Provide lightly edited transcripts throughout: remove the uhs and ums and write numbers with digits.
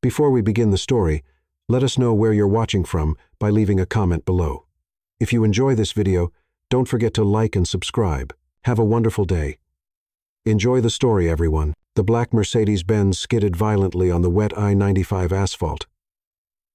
Before we begin the story, let us know where you're watching from by leaving a comment below. If you enjoy this video, don't forget to like and subscribe. Have a wonderful day. Enjoy the story, everyone. The black Mercedes-Benz skidded violently on the wet I-95 asphalt.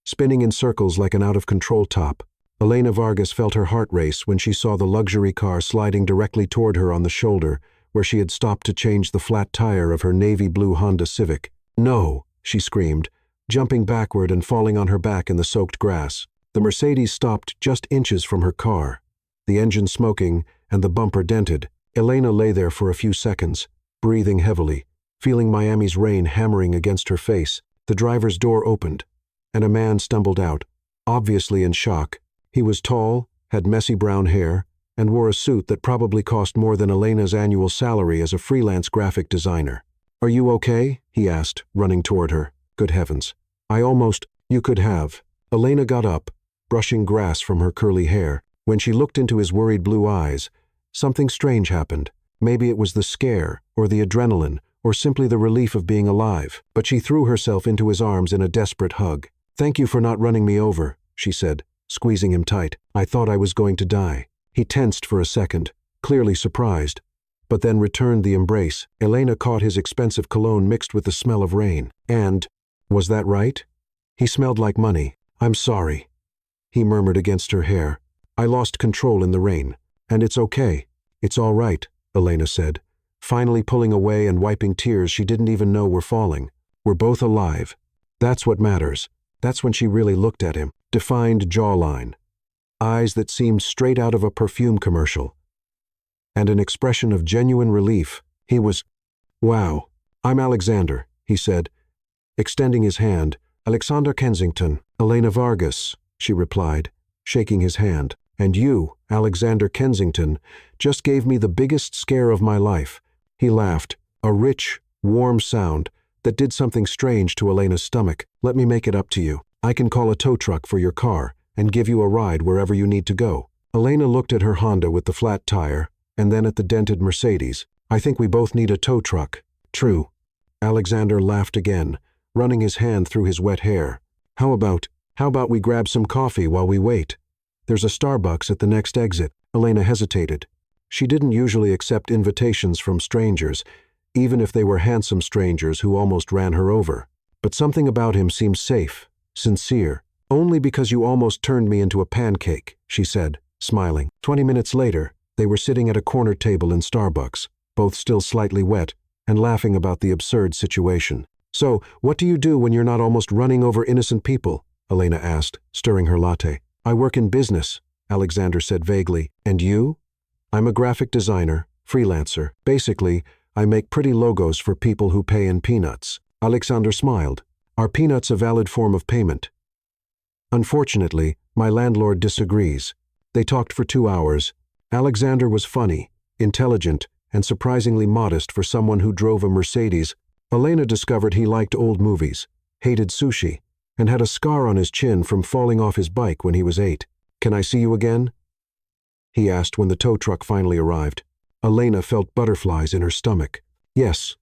Spinning in circles like an out-of-control top, Elena Vargas felt her heart race when she saw the luxury car sliding directly toward her on the shoulder, where she had stopped to change the flat tire of her navy blue Honda Civic. "No!" she screamed, jumping backward and falling on her back in the soaked grass. The Mercedes stopped just inches from her car, the engine smoking and the bumper dented. Elena lay there for a few seconds, breathing heavily, feeling Miami's rain hammering against her face. The driver's door opened, and a man stumbled out, obviously in shock. He was tall, had messy brown hair, and wore a suit that probably cost more than Elena's annual salary as a freelance graphic designer. "Are you okay?" he asked, running toward her. "Good heavens. You could have." Elena got up, brushing grass from her curly hair. When she looked into his worried blue eyes, something strange happened. Maybe it was the scare, or the adrenaline, or simply the relief of being alive. But she threw herself into his arms in a desperate hug. "Thank you for not running me over," she said, squeezing him tight. "I thought I was going to die." He tensed for a second, clearly surprised, but then returned the embrace. Elena caught his expensive cologne mixed with the smell of rain. And, was that right? He smelled like money. "I'm sorry," he murmured against her hair. "I lost control in the rain. And it's okay. It's all right," Elena said, finally pulling away and wiping tears she didn't even know were falling. "We're both alive. That's what matters." That's when she really looked at him. Defined jawline, eyes that seemed straight out of a perfume commercial, and an expression of genuine relief. He was, "Wow, I'm Alexander," he said, extending his hand. "Alexander Kensington." "Elena Vargas," she replied, shaking his hand. "And you, Alexander Kensington, just gave me the biggest scare of my life." He laughed, a rich, warm sound that did something strange to Elena's stomach. "Let me make it up to you. I can call a tow truck for your car and give you a ride wherever you need to go." Elena looked at her Honda with the flat tire and then at the dented Mercedes. "I think we both need a tow truck." "True." Alexander laughed again, running his hand through his wet hair. How about we grab some coffee while we wait? There's a Starbucks at the next exit." Elena hesitated. She didn't usually accept invitations from strangers, even if they were handsome strangers who almost ran her over. But something about him seemed safe, sincere. "Only because you almost turned me into a pancake," she said, smiling. 20 minutes later, they were sitting at a corner table in Starbucks, both still slightly wet, and laughing about the absurd situation. "So, what do you do when you're not almost running over innocent people?" Elena asked, stirring her latte. "I work in business," Alexander said vaguely. "And you?" "I'm a graphic designer, freelancer. Basically, I make pretty logos for people who pay in peanuts." Alexander smiled. "Are peanuts a valid form of payment?" "Unfortunately, my landlord disagrees." They talked for 2 hours. Alexander was funny, intelligent, and surprisingly modest for someone who drove a Mercedes. Elena discovered he liked old movies, hated sushi, and had a scar on his chin from falling off his bike when he was 8. "Can I see you again?" he asked when the tow truck finally arrived. Elena felt butterflies in her stomach. "Yes,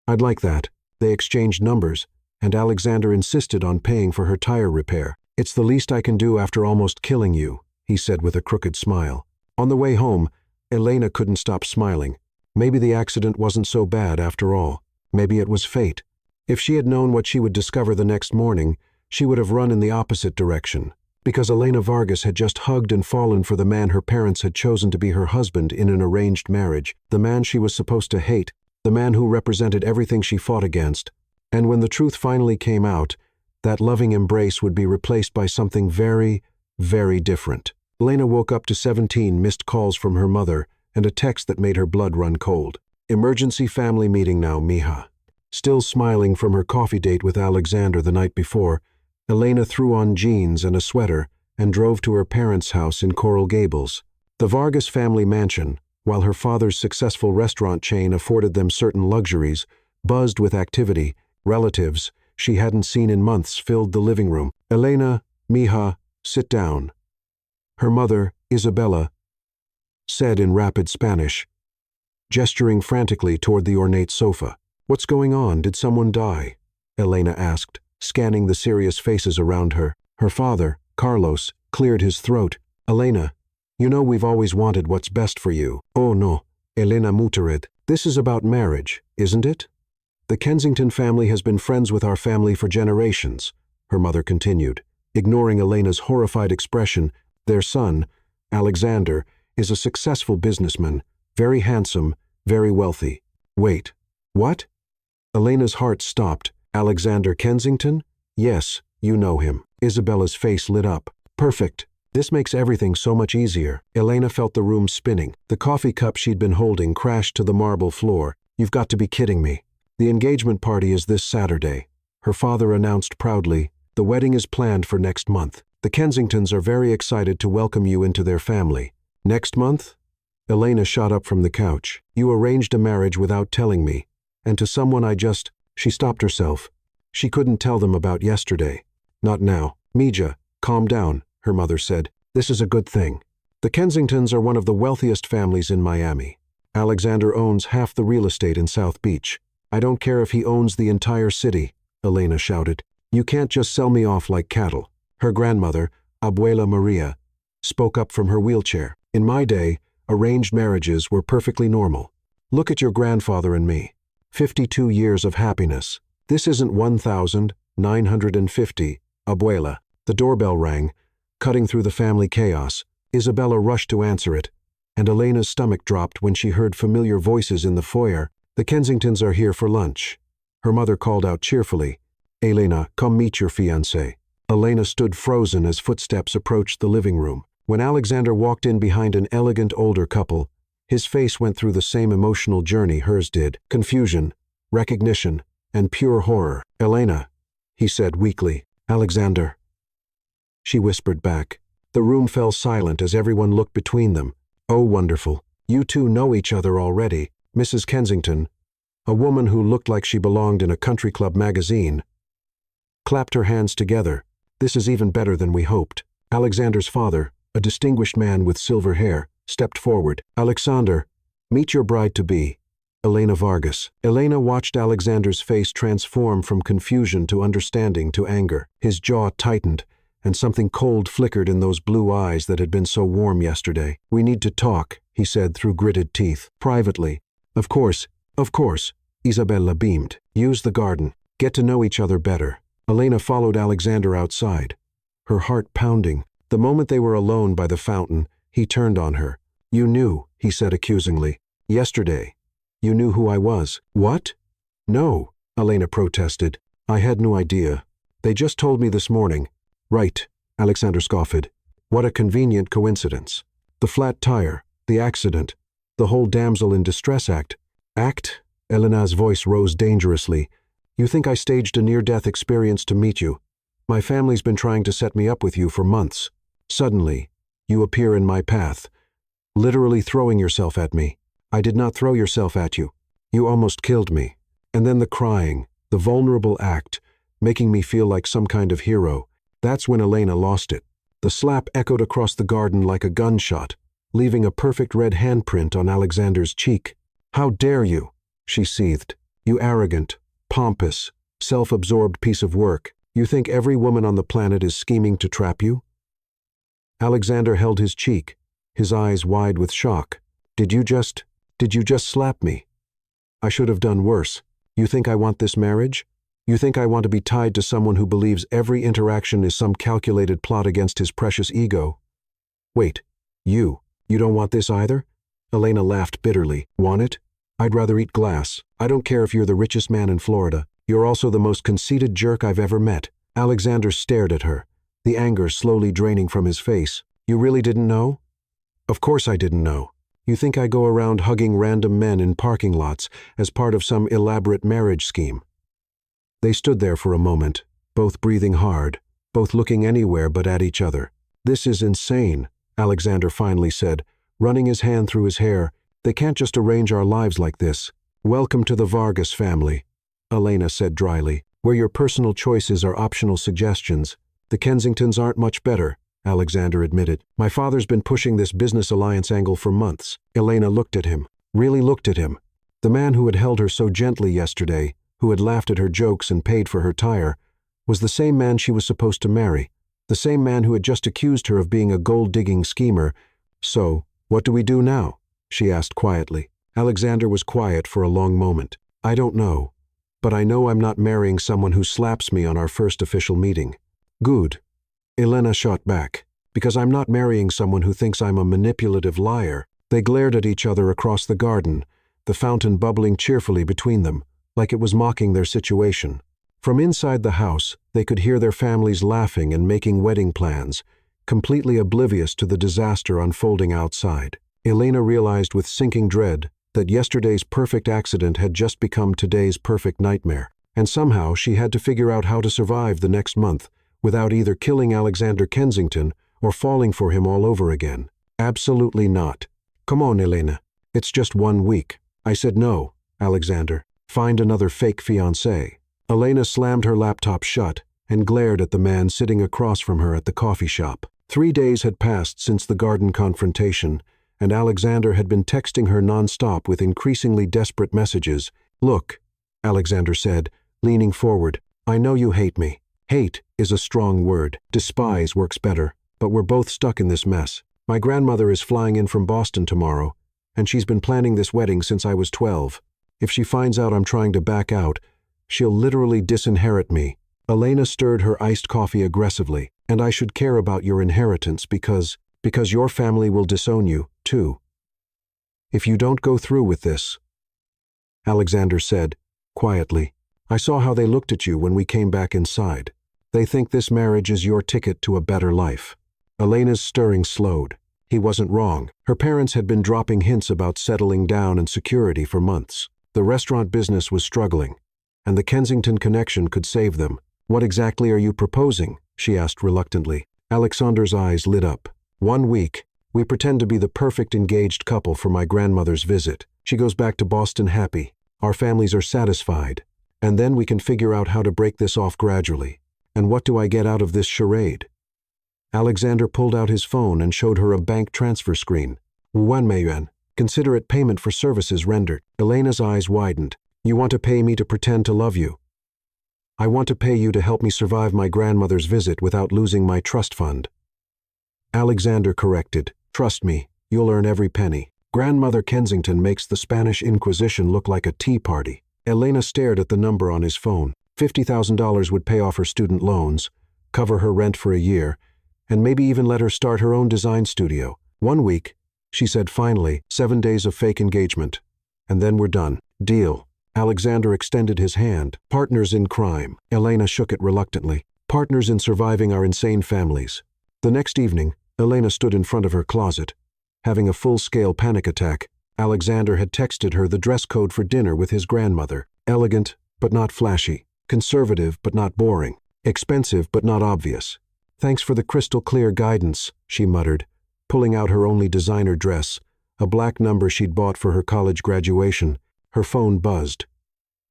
I'd like that." They exchanged numbers, and Alexander insisted on paying for her tire repair. "It's the least I can do after almost killing you," he said with a crooked smile. On the way home, Elena couldn't stop smiling. Maybe the accident wasn't so bad after all. Maybe it was fate. If she had known what she would discover the next morning, she would have run in the opposite direction. Because Elena Vargas had just hugged and fallen for the man her parents had chosen to be her husband in an arranged marriage, the man she was supposed to hate, the man who represented everything she fought against. And when the truth finally came out, that loving embrace would be replaced by something very, very different. Elena woke up to 17 missed calls from her mother and a text that made her blood run cold. "Emergency family meeting now, mija." Still smiling from her coffee date with Alexander the night before, Elena threw on jeans and a sweater and drove to her parents' house in Coral Gables. The Vargas family mansion, while her father's successful restaurant chain afforded them certain luxuries, buzzed with activity. Relatives she hadn't seen in months filled the living room. "Elena, mija, sit down," her mother, Isabella, said in rapid Spanish, gesturing frantically toward the ornate sofa. "What's going on? Did someone die?" Elena asked, scanning the serious faces around her. Her father, Carlos, cleared his throat. Elena, you know we've always wanted what's best for you. Oh no, Elena muttered. This is about marriage, isn't it? The Kensington family has been friends with our family for generations, her mother continued. Ignoring Elena's horrified expression, their son, Alexander, is a successful businessman, very handsome, very wealthy. Wait, what? Elena's heart stopped. Alexander Kensington? Yes, you know him. Isabella's face lit up. Perfect. This makes everything so much easier. Elena felt the room spinning. The coffee cup she'd been holding crashed to the marble floor. You've got to be kidding me. The engagement party is this Saturday. Her father announced proudly. The wedding is planned for next month. The Kensingtons are very excited to welcome you into their family. Next month? Elena shot up from the couch. You arranged a marriage without telling me. And to someone She stopped herself. She couldn't tell them about yesterday. Not now. Mija, calm down, her mother said. This is a good thing. The Kensingtons are one of the wealthiest families in Miami. Alexander owns half the real estate in South Beach. I don't care if he owns the entire city, Elena shouted. You can't just sell me off like cattle. Her grandmother, Abuela Maria, spoke up from her wheelchair. In my day, arranged marriages were perfectly normal. Look at your grandfather and me. 52 years of happiness. This isn't 1,950, Abuela. The doorbell rang, cutting through the family chaos. Isabella rushed to answer it, and Elena's stomach dropped when she heard familiar voices in the foyer. The Kensingtons are here for lunch. Her mother called out cheerfully, Elena, come meet your fiancé. Elena stood frozen as footsteps approached the living room. When Alexander walked in behind an elegant older couple, his face went through the same emotional journey hers did. Confusion, recognition, and pure horror. Elena, he said weakly. Alexander. She whispered back. The room fell silent as everyone looked between them. Oh, wonderful. You two know each other already. Mrs. Kensington, a woman who looked like she belonged in a country club magazine, clapped her hands together. This is even better than we hoped. Alexander's father, a distinguished man with silver hair, stepped forward. Alexander, meet your bride-to-be, Elena Vargas. Elena watched Alexander's face transform from confusion to understanding to anger. His jaw tightened, and something cold flickered in those blue eyes that had been so warm yesterday. We need to talk, he said through gritted teeth. Privately. Of course, Isabella beamed. Use the garden. Get to know each other better. Elena followed Alexander outside, her heart pounding. The moment they were alone by the fountain, he turned on her. You knew, he said accusingly. Yesterday. You knew who I was. What? No, Elena protested. I had no idea. They just told me this morning. Right, Alexander scoffed. What a convenient coincidence. The flat tire, the accident, the whole damsel in distress act. Act? Elena's voice rose dangerously. You think I staged a near-death experience to meet you? My family's been trying to set me up with you for months. Suddenly, you appear in my path, literally throwing yourself at me. I did not throw yourself at you. You almost killed me. And then the crying, the vulnerable act, making me feel like some kind of hero. That's when Elena lost it. The slap echoed across the garden like a gunshot, leaving a perfect red handprint on Alexander's cheek. How dare you? She seethed. You arrogant, pompous, self-absorbed piece of work. You think every woman on the planet is scheming to trap you? Alexander held his cheek, his eyes wide with shock. Did you just slap me? I should have done worse. You think I want this marriage? You think I want to be tied to someone who believes every interaction is some calculated plot against his precious ego? Wait, you don't want this either? Elena laughed bitterly. Want it? I'd rather eat glass. I don't care if you're the richest man in Florida. You're also the most conceited jerk I've ever met. Alexander stared at her, the anger slowly draining from his face. You really didn't know? Of course I didn't know. You think I go around hugging random men in parking lots as part of some elaborate marriage scheme? They stood there for a moment, both breathing hard, both looking anywhere but at each other. This is insane, Alexander finally said, running his hand through his hair. They can't just arrange our lives like this. Welcome to the Vargas family, Elena said dryly, where your personal choices are optional suggestions. The Kensingtons aren't much better, Alexander admitted. My father's been pushing this business alliance angle for months. Elena looked at him, really looked at him. The man who had held her so gently yesterday, who had laughed at her jokes and paid for her tire, was the same man she was supposed to marry, the same man who had just accused her of being a gold-digging schemer. "So, what do we do now?" she asked quietly. Alexander was quiet for a long moment. "I don't know, but I know I'm not marrying someone who slaps me on our first official meeting." "Good," Elena shot back, "because I'm not marrying someone who thinks I'm a manipulative liar." They glared at each other across the garden, the fountain bubbling cheerfully between them, like it was mocking their situation. From inside the house, they could hear their families laughing and making wedding plans, completely oblivious to the disaster unfolding outside. Elena realized with sinking dread that yesterday's perfect accident had just become today's perfect nightmare, and somehow she had to figure out how to survive the next month without either killing Alexander Kensington or falling for him all over again. Absolutely not. "Come on, Elena. It's just 1 week." "I said no, Alexander. Find another fake fiancé." Elena slammed her laptop shut and glared at the man sitting across from her at the coffee shop. 3 days had passed since the garden confrontation, and Alexander had been texting her nonstop with increasingly desperate messages. "Look," Alexander said, leaning forward, "I know you hate me. Hate is a strong word. Despise works better, but we're both stuck in this mess. My grandmother is flying in from Boston tomorrow, and she's been planning this wedding since I was 12. If she finds out I'm trying to back out, she'll literally disinherit me." Elena stirred her iced coffee aggressively. "And I should care about your inheritance because your family will disown you, too. If you don't go through with this," Alexander said, quietly. "I saw how they looked at you when we came back inside. They think this marriage is your ticket to a better life." Elena's stirring slowed. He wasn't wrong. Her parents had been dropping hints about settling down and security for months. The restaurant business was struggling, and the Kensington connection could save them. "What exactly are you proposing?" she asked reluctantly. Alexander's eyes lit up. 1 week. We pretend to be the perfect engaged couple for my grandmother's visit. She goes back to Boston happy. Our families are satisfied. And then we can figure out how to break this off gradually. And what do I get out of this charade?" Alexander pulled out his phone and showed her a bank transfer screen. 1 million. Consider it payment for services rendered. Elena's eyes widened. "You want to pay me to pretend to love you?" "I want to pay you to help me survive my grandmother's visit without losing my trust fund." Alexander corrected. "Trust me, you'll earn every penny. Grandmother Kensington makes the Spanish Inquisition look like a tea party." Elena stared at the number on his phone. $50,000 would pay off her student loans, cover her rent for a year, and maybe even let her start her own design studio. 1 week, she said finally, 7 days of fake engagement. And then we're done. Deal. Alexander extended his hand. "Partners in crime." Elena shook it reluctantly. "Partners in surviving our insane families." The next evening, Elena stood in front of her closet. Having a full-scale panic attack, Alexander had texted her the dress code for dinner with his grandmother. Elegant, but not flashy. Conservative, but not boring. Expensive, but not obvious. "Thanks for the crystal-clear guidance," she muttered, pulling out her only designer dress, a black number she'd bought for her college graduation. Her phone buzzed.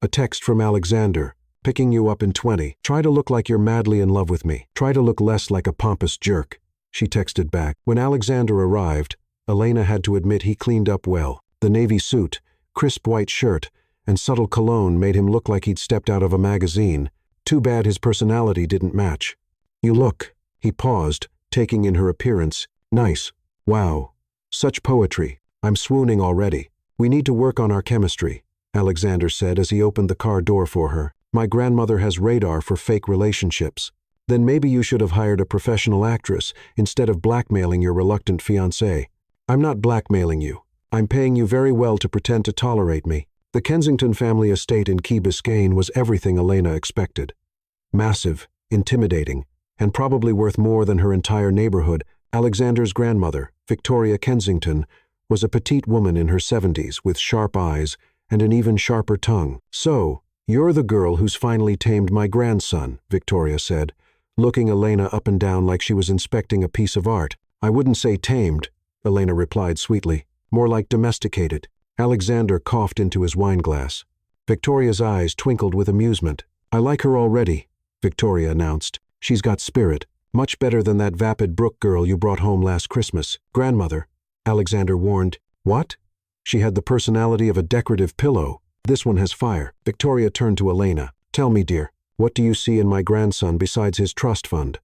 A text from Alexander. "Picking you up in 20. Try to look like you're madly in love with me. Try to look less like a pompous jerk," she texted back. When Alexander arrived, Elena had to admit he cleaned up well. The navy suit, crisp white shirt, and subtle cologne made him look like he'd stepped out of a magazine. Too bad his personality didn't match. "You look," he paused, taking in her appearance. "Nice. Wow. Such poetry. I'm swooning already." "We need to work on our chemistry," Alexander said as he opened the car door for her. "My grandmother has radar for fake relationships." "Then maybe you should have hired a professional actress instead of blackmailing your reluctant fiancé." "I'm not blackmailing you. I'm paying you very well to pretend to tolerate me." The Kensington family estate in Key Biscayne was everything Elena expected. Massive, intimidating, and probably worth more than her entire neighborhood. Alexander's grandmother, Victoria Kensington, was a petite woman in her 70s with sharp eyes and an even sharper tongue. "So, you're the girl who's finally tamed my grandson," Victoria said, looking Elena up and down like she was inspecting a piece of art. "I wouldn't say tamed," Elena replied sweetly, "more like domesticated." Alexander coughed into his wineglass. Victoria's eyes twinkled with amusement. "I like her already," Victoria announced. "She's got spirit. Much better than that vapid Brooke girl you brought home last Christmas." "Grandmother," Alexander warned. "What?" "She had the personality of a decorative pillow. This one has fire." Victoria turned to Elena. "Tell me, dear, What do you see in my grandson besides his trust fund?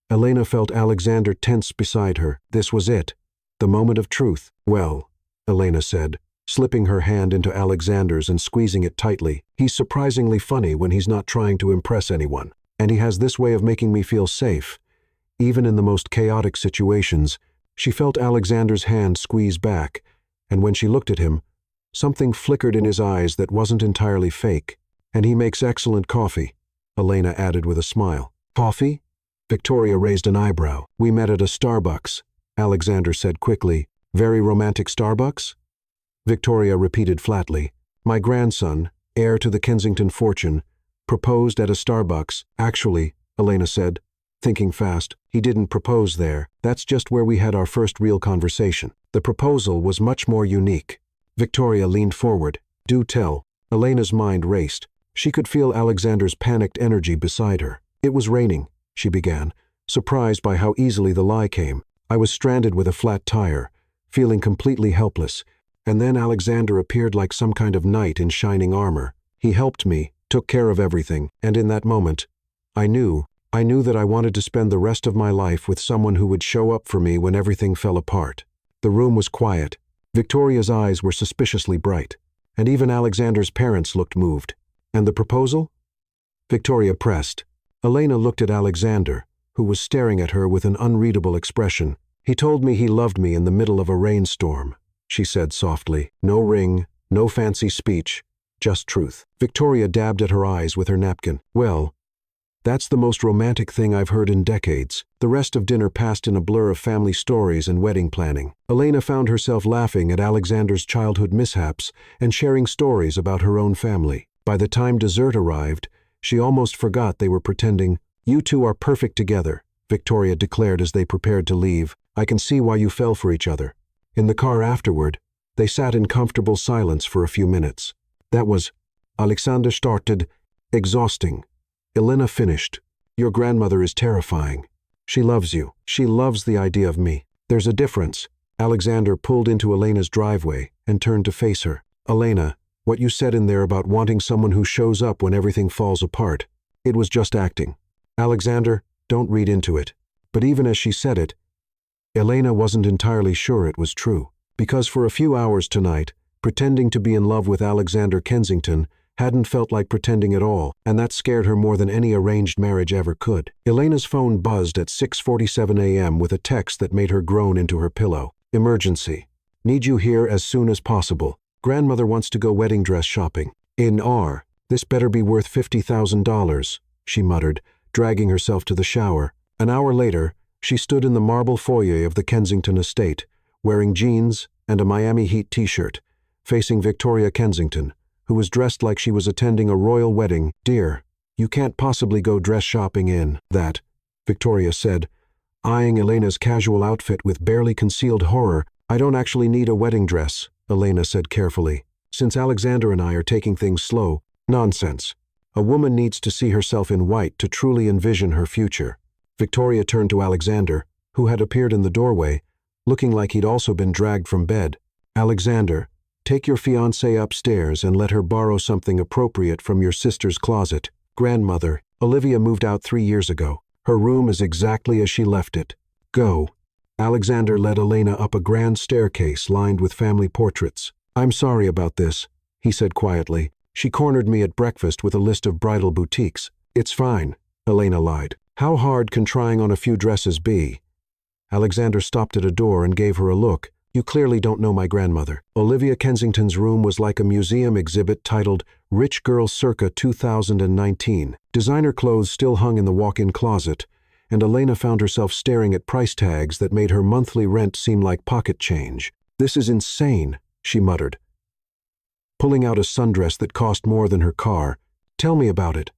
Elena felt Alexander tense beside her. This was it. The moment of truth. Well, Elena said, slipping her hand into Alexander's and squeezing it tightly. He's surprisingly funny when he's not trying to impress anyone. And he has this way of making me feel safe. Even in the most chaotic situations, she felt Alexander's hand squeeze back, and when she looked at him, something flickered in his eyes that wasn't entirely fake. And he makes excellent coffee, Elena added with a smile. Coffee? Victoria raised an eyebrow. We met at a Starbucks, Alexander said quickly. Very romantic Starbucks? Victoria repeated flatly. My grandson, heir to the Kensington fortune, proposed at a Starbucks. Actually, Elena said, thinking fast, he didn't propose there. That's just where we had our first real conversation. The proposal was much more unique. Victoria leaned forward. Do tell. Elena's mind raced. She could feel Alexander's panicked energy beside her. It was raining, she began, surprised by how easily the lie came. I was stranded with a flat tire, feeling completely helpless, and then Alexander appeared like some kind of knight in shining armor. He helped me, took care of everything, and in that moment, I knew that I wanted to spend the rest of my life with someone who would show up for me when everything fell apart. The room was quiet. Victoria's eyes were suspiciously bright, and even Alexander's parents looked moved. And the proposal? Victoria pressed. Elena looked at Alexander, who was staring at her with an unreadable expression. He told me he loved me in the middle of a rainstorm, she said softly. No ring, no fancy speech, just truth. Victoria dabbed at her eyes with her napkin. Well, that's the most romantic thing I've heard in decades. The rest of dinner passed in a blur of family stories and wedding planning. Elena found herself laughing at Alexander's childhood mishaps and sharing stories about her own family. By the time dessert arrived, she almost forgot they were pretending. You two are perfect together, Victoria declared as they prepared to leave. I can see why you fell for each other. In the car afterward, they sat in comfortable silence for a few minutes. That was, Alexander started, exhausting. Elena finished. Your grandmother is terrifying. She loves you. She loves the idea of me. There's a difference. Alexander pulled into Elena's driveway and turned to face her. Elena, what you said in there about wanting someone who shows up when everything falls apart, it was just acting. Alexander, don't read into it. But even as she said it, Elena wasn't entirely sure it was true. Because for a few hours tonight, pretending to be in love with Alexander Kensington hadn't felt like pretending at all, and that scared her more than any arranged marriage ever could. Elena's phone buzzed at 6:47 a.m. with a text that made her groan into her pillow. Emergency. Need you here as soon as possible. Grandmother wants to go wedding dress shopping. This better be worth $50,000, she muttered, dragging herself to the shower. An hour later, she stood in the marble foyer of the Kensington estate, wearing jeans and a Miami Heat t-shirt, facing Victoria Kensington, who was dressed like she was attending a royal wedding. Dear, you can't possibly go dress shopping in that, Victoria said, eyeing Elena's casual outfit with barely concealed horror. I don't actually need a wedding dress, Elena said carefully. Since Alexander and I are taking things slow. Nonsense. A woman needs to see herself in white to truly envision her future. Victoria turned to Alexander, who had appeared in the doorway, looking like he'd also been dragged from bed. Alexander, take your fiancée upstairs and let her borrow something appropriate from your sister's closet. Grandmother, Olivia moved out 3 years ago. Her room is exactly as she left it. Go. Alexander led Elena up a grand staircase lined with family portraits. I'm sorry about this, he said quietly. She cornered me at breakfast with a list of bridal boutiques. It's fine, Elena lied. How hard can trying on a few dresses be? Alexander stopped at a door and gave her a look. You clearly don't know my grandmother. Olivia Kensington's room was like a museum exhibit titled Rich Girl Circa 2019. Designer clothes still hung in the walk-in closet, and Elena found herself staring at price tags that made her monthly rent seem like pocket change. This is insane, she muttered, pulling out a sundress that cost more than her car. Tell me about it,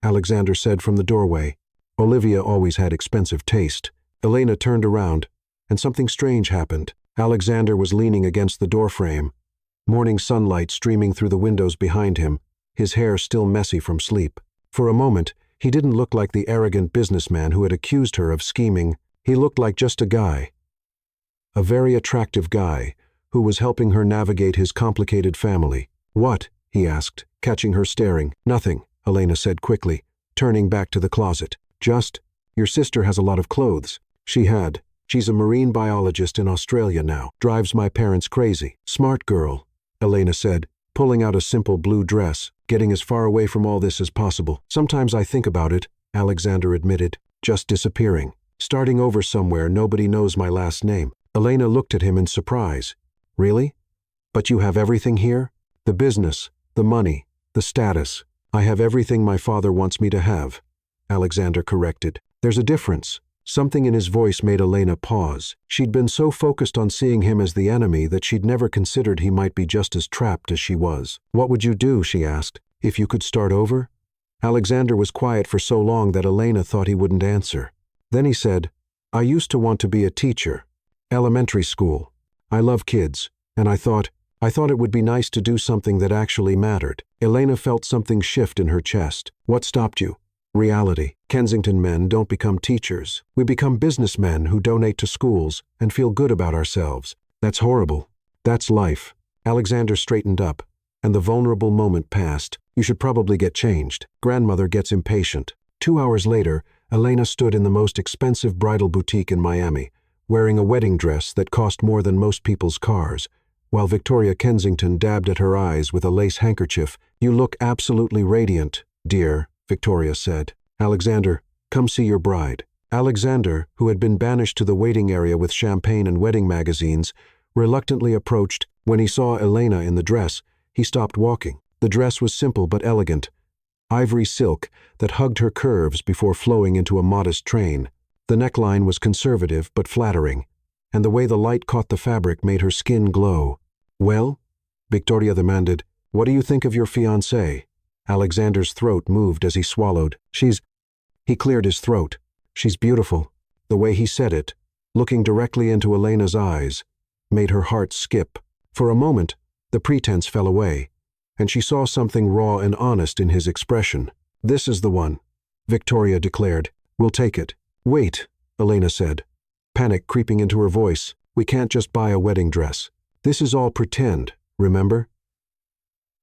Alexander said from the doorway. Olivia always had expensive taste. Elena turned around, and something strange happened. Alexander was leaning against the doorframe, morning sunlight streaming through the windows behind him, his hair still messy from sleep. For a moment, he didn't look like the arrogant businessman who had accused her of scheming. He looked like just a guy. A very attractive guy, who was helping her navigate his complicated family. What? He asked, catching her staring. Nothing, Elena said quickly. turning back to the closet. Your sister has a lot of clothes. She's a marine biologist in Australia now. Drives my parents crazy. Smart girl, Elena said, pulling out a simple blue dress, getting as far away from all this as possible. Sometimes I think about it, Alexander admitted, just disappearing. Starting over somewhere nobody knows my last name. Elena looked at him in surprise. Really? But you have everything here? The business, the money, the status. I have everything my father wants me to have, Alexander corrected. There's a difference. Something in his voice made Elena pause. She'd been so focused on seeing him as the enemy that she'd never considered he might be just as trapped as she was. What would you do, she asked, if you could start over? Alexander was quiet for so long that Elena thought he wouldn't answer. Then he said, I used to want to be a teacher. Elementary school. I love kids, and I thought it would be nice to do something that actually mattered. Elena felt something shift in her chest. What stopped you? Reality. Kensington men don't become teachers. We become businessmen who donate to schools and feel good about ourselves. That's horrible. That's life. Alexander straightened up, and the vulnerable moment passed. You should probably get changed. Grandmother gets impatient. 2 hours later, Elena stood in the most expensive bridal boutique in Miami, wearing a wedding dress that cost more than most people's cars. While Victoria Kensington dabbed at her eyes with a lace handkerchief. You look absolutely radiant, dear, Victoria said. Alexander, come see your bride. Alexander, who had been banished to the waiting area with champagne and wedding magazines, reluctantly approached. When he saw Elena in the dress, he stopped walking. The dress was simple but elegant, ivory silk that hugged her curves before flowing into a modest train. The neckline was conservative but flattering, and the way the light caught the fabric made her skin glow. Well? Victoria demanded. What do you think of your fiancée? Alexander's throat moved as he swallowed. He cleared his throat. She's beautiful. The way he said it, looking directly into Elena's eyes, made her heart skip. For a moment, the pretense fell away, and she saw something raw and honest in his expression. This is the one, Victoria declared. We'll take it. Wait, Elena said, panic creeping into her voice. We can't just buy a wedding dress. This is all pretend, remember?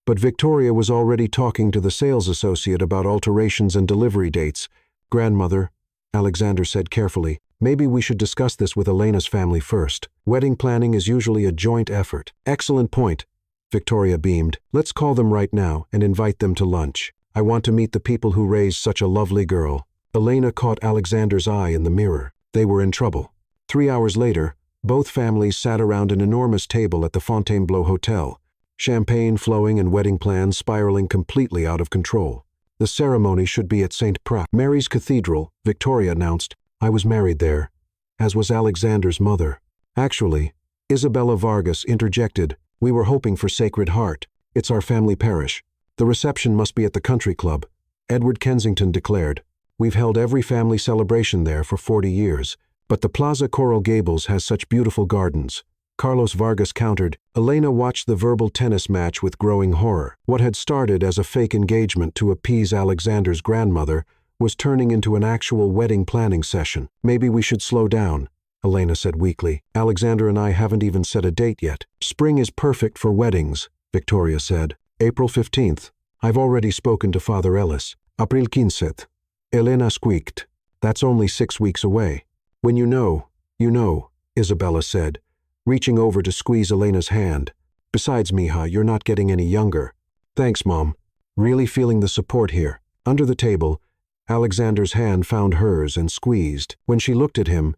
But Victoria was already talking to the sales associate about alterations and delivery dates. Grandmother, Alexander said carefully, maybe we should discuss this with Elena's family first. Wedding planning is usually a joint effort. Excellent point, Victoria beamed. Let's call them right now and invite them to lunch. I want to meet the people who raised such a lovely girl. Elena caught Alexander's eye in the mirror. They were in trouble. 3 hours later, both families sat around an enormous table at the Fontainebleau Hotel, champagne flowing and wedding plans spiraling completely out of control. The ceremony should be at St. Mary's Cathedral, Victoria announced. I was married there, as was Alexander's mother. Actually, Isabella Vargas interjected, we were hoping for Sacred Heart. It's our family parish. The reception must be at the country club. Edward Kensington declared, we've held every family celebration there for 40 years. But the Plaza Coral Gables has such beautiful gardens. Carlos Vargas countered. Elena watched the verbal tennis match with growing horror. What had started as a fake engagement to appease Alexander's grandmother was turning into an actual wedding planning session. Maybe we should slow down, Elena said weakly. Alexander and I haven't even set a date yet. Spring is perfect for weddings, Victoria said. April 15th. I've already spoken to Father Ellis. April 15th. Elena squeaked. That's only 6 weeks away. When you know, Isabella said, reaching over to squeeze Elena's hand. Besides, mija, you're not getting any younger. Thanks, Mom. Really feeling the support here. Under the table, Alexander's hand found hers and squeezed. When she looked at him,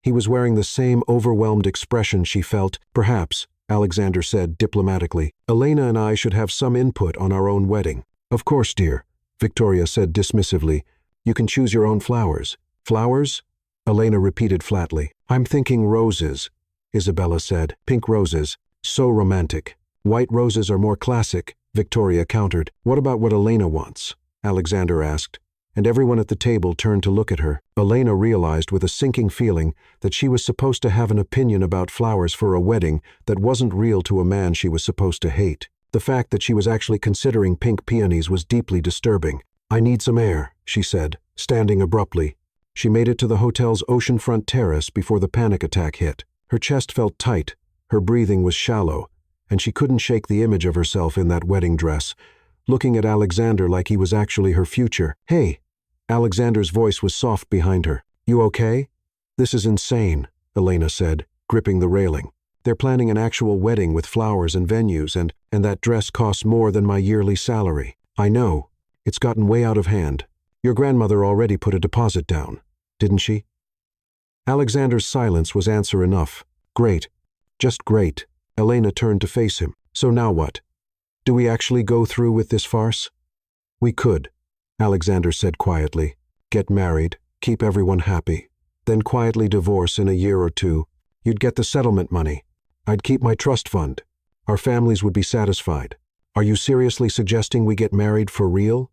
he was wearing the same overwhelmed expression she felt. Perhaps, Alexander said diplomatically, Elena and I should have some input on our own wedding. Of course, dear, Victoria said dismissively. You can choose your own flowers. Flowers? Elena repeated flatly. I'm thinking roses, Isabella said. Pink roses. So romantic. White roses are more classic, Victoria countered. What about what Elena wants? Alexander asked, and everyone at the table turned to look at her. Elena realized with a sinking feeling that she was supposed to have an opinion about flowers for a wedding that wasn't real to a man she was supposed to hate. The fact that she was actually considering pink peonies was deeply disturbing. I need some air, she said, standing abruptly. She made it to the hotel's oceanfront terrace before the panic attack hit. Her chest felt tight, her breathing was shallow, and she couldn't shake the image of herself in that wedding dress, looking at Alexander like he was actually her future. Hey, Alexander's voice was soft behind her. You okay? This is insane, Elena said, gripping the railing. They're planning an actual wedding with flowers and venues, and that dress costs more than my yearly salary. I know. It's gotten way out of hand. Your grandmother already put a deposit down, didn't she? Alexander's silence was answer enough. Great. Just great. Elena turned to face him. So now what? Do we actually go through with this farce? We could, Alexander said quietly. Get married, keep everyone happy, then quietly divorce in a year or two. You'd get the settlement money. I'd keep my trust fund. Our families would be satisfied. Are you seriously suggesting we get married for real?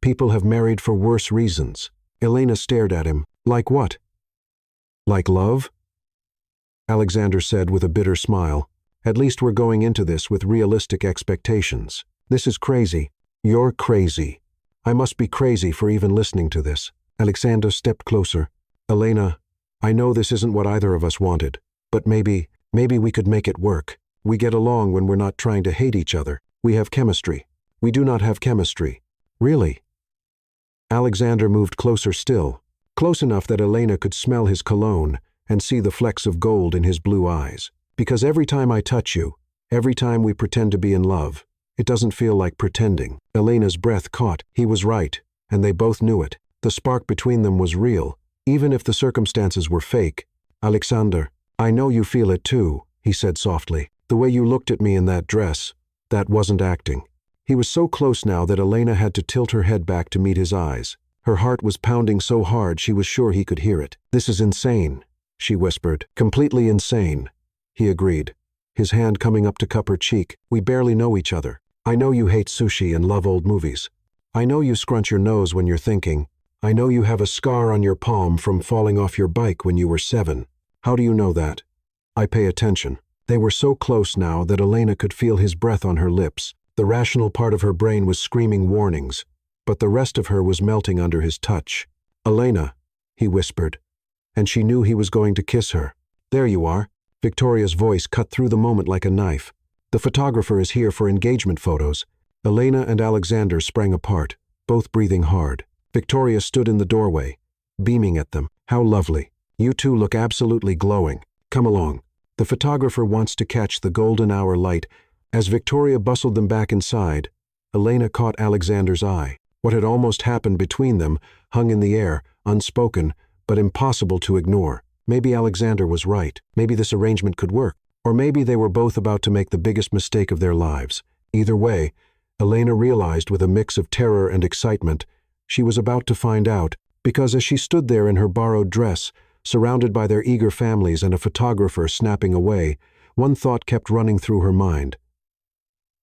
People have married for worse reasons. Elena stared at him. Like what? Like love? Alexander said with a bitter smile. At least we're going into this with realistic expectations. This is crazy. You're crazy. I must be crazy for even listening to this. Alexander stepped closer. Elena, I know this isn't what either of us wanted, but maybe we could make it work. We get along when we're not trying to hate each other. We have chemistry. We do not have chemistry. Really? Alexander moved closer still, close enough that Elena could smell his cologne and see the flecks of gold in his blue eyes. Because every time I touch you, every time we pretend to be in love, it doesn't feel like pretending. Elena's breath caught. He was right, and they both knew it. The spark between them was real, even if the circumstances were fake. Alexander, I know you feel it too, he said softly. The way you looked at me in that dress, that wasn't acting. He was so close now that Elena had to tilt her head back to meet his eyes. Her heart was pounding so hard she was sure he could hear it. This is insane, she whispered. Completely insane, he agreed, his hand coming up to cup her cheek. We barely know each other. I know you hate sushi and love old movies. I know you scrunch your nose when you're thinking. I know you have a scar on your palm from falling off your bike when you were 7. How do you know that? I pay attention. They were so close now that Elena could feel his breath on her lips. The rational part of her brain was screaming warnings, but the rest of her was melting under his touch. Elena, he whispered, and she knew he was going to kiss her. There you are. Victoria's voice cut through the moment like a knife. The photographer is here for engagement photos. Elena and Alexander sprang apart, both breathing hard. Victoria stood in the doorway, beaming at them. How lovely. You two look absolutely glowing. Come along. The photographer wants to catch the golden hour light. As Victoria bustled them back inside, Elena caught Alexander's eye. What had almost happened between them hung in the air, unspoken, but impossible to ignore. Maybe Alexander was right. Maybe this arrangement could work. Or maybe they were both about to make the biggest mistake of their lives. Either way, Elena realized with a mix of terror and excitement she was about to find out, because as she stood there in her borrowed dress, surrounded by their eager families and a photographer snapping away, one thought kept running through her mind.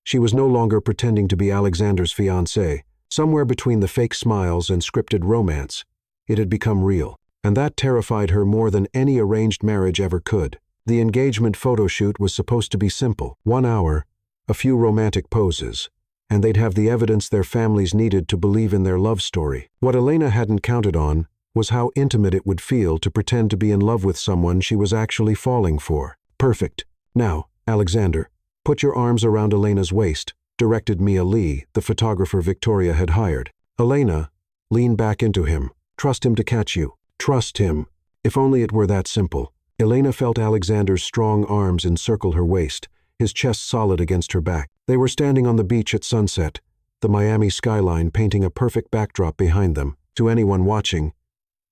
She was no longer pretending to be Alexander's fiancée. Somewhere between the fake smiles and scripted romance, it had become real, and that terrified her more than any arranged marriage ever could. The engagement photo shoot was supposed to be simple. 1 hour, a few romantic poses, and they'd have the evidence their families needed to believe in their love story. What Elena hadn't counted on was how intimate it would feel to pretend to be in love with someone she was actually falling for. Perfect. Now, Alexander, put your arms around Elena's waist, directed Mia Lee, the photographer Victoria had hired. Elena, lean back into him. Trust him to catch you. Trust him. If only it were that simple. Elena felt Alexander's strong arms encircle her waist, his chest solid against her back. They were standing on the beach at sunset, the Miami skyline painting a perfect backdrop behind them. To anyone watching,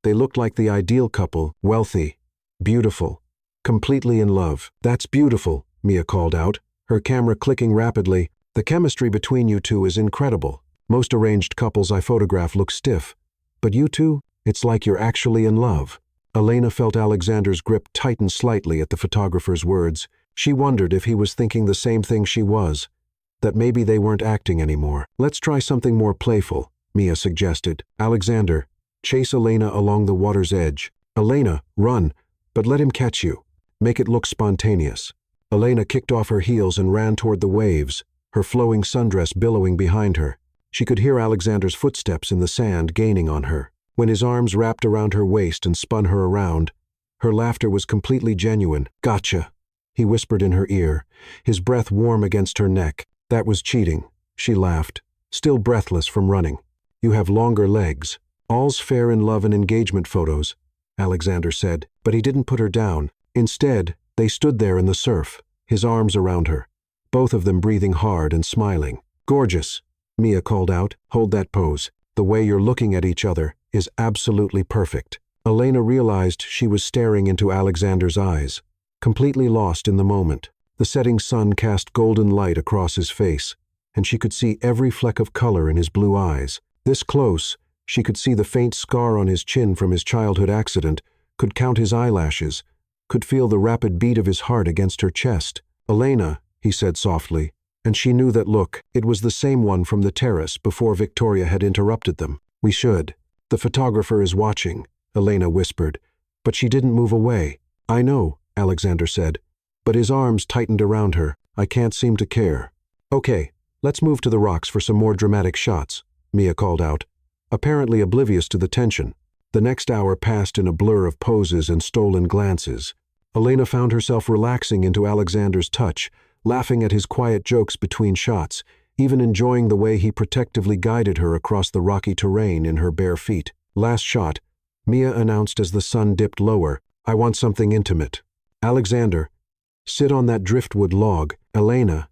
they looked like the ideal couple, wealthy, beautiful, completely in love. That's beautiful, Mia called out, her camera clicking rapidly. The chemistry between you two is incredible. Most arranged couples I photograph look stiff, but you two, it's like you're actually in love. Elena felt Alexander's grip tighten slightly at the photographer's words. She wondered if he was thinking the same thing she was, that maybe they weren't acting anymore. Let's try something more playful, Mia suggested. Alexander, chase Elena along the water's edge. Elena, run, but let him catch you. Make it look spontaneous. Elena kicked off her heels and ran toward the waves, her flowing sundress billowing behind her. She could hear Alexander's footsteps in the sand gaining on her. When his arms wrapped around her waist and spun her around, her laughter was completely genuine. Gotcha, he whispered in her ear, his breath warm against her neck. That was cheating, she laughed, still breathless from running. You have longer legs. "All's fair in love and engagement photos," Alexander said, but he didn't put her down. Instead, they stood there in the surf, his arms around her, both of them breathing hard and smiling. "Gorgeous," Mia called out. "Hold that pose. The way you're looking at each other is absolutely perfect." Elena realized she was staring into Alexander's eyes, completely lost in the moment. The setting sun cast golden light across his face, and she could see every fleck of color in his blue eyes. This close, she could see the faint scar on his chin from his childhood accident, could count his eyelashes, could feel the rapid beat of his heart against her chest. "Elena," he said softly, and she knew that look. It was the same one from the terrace before Victoria had interrupted them. "We should. The photographer is watching," Elena whispered, but she didn't move away. "I know," Alexander said, but his arms tightened around her. "I can't seem to care." "Okay, let's move to the rocks for some more dramatic shots," Mia called out, apparently oblivious to the tension. The next hour passed in a blur of poses and stolen glances. Elena found herself relaxing into Alexander's touch, laughing at his quiet jokes between shots, even enjoying the way he protectively guided her across the rocky terrain in her bare feet. "Last shot," Mia announced as the sun dipped lower. "I want something intimate. Alexander, sit on that driftwood log. Elena,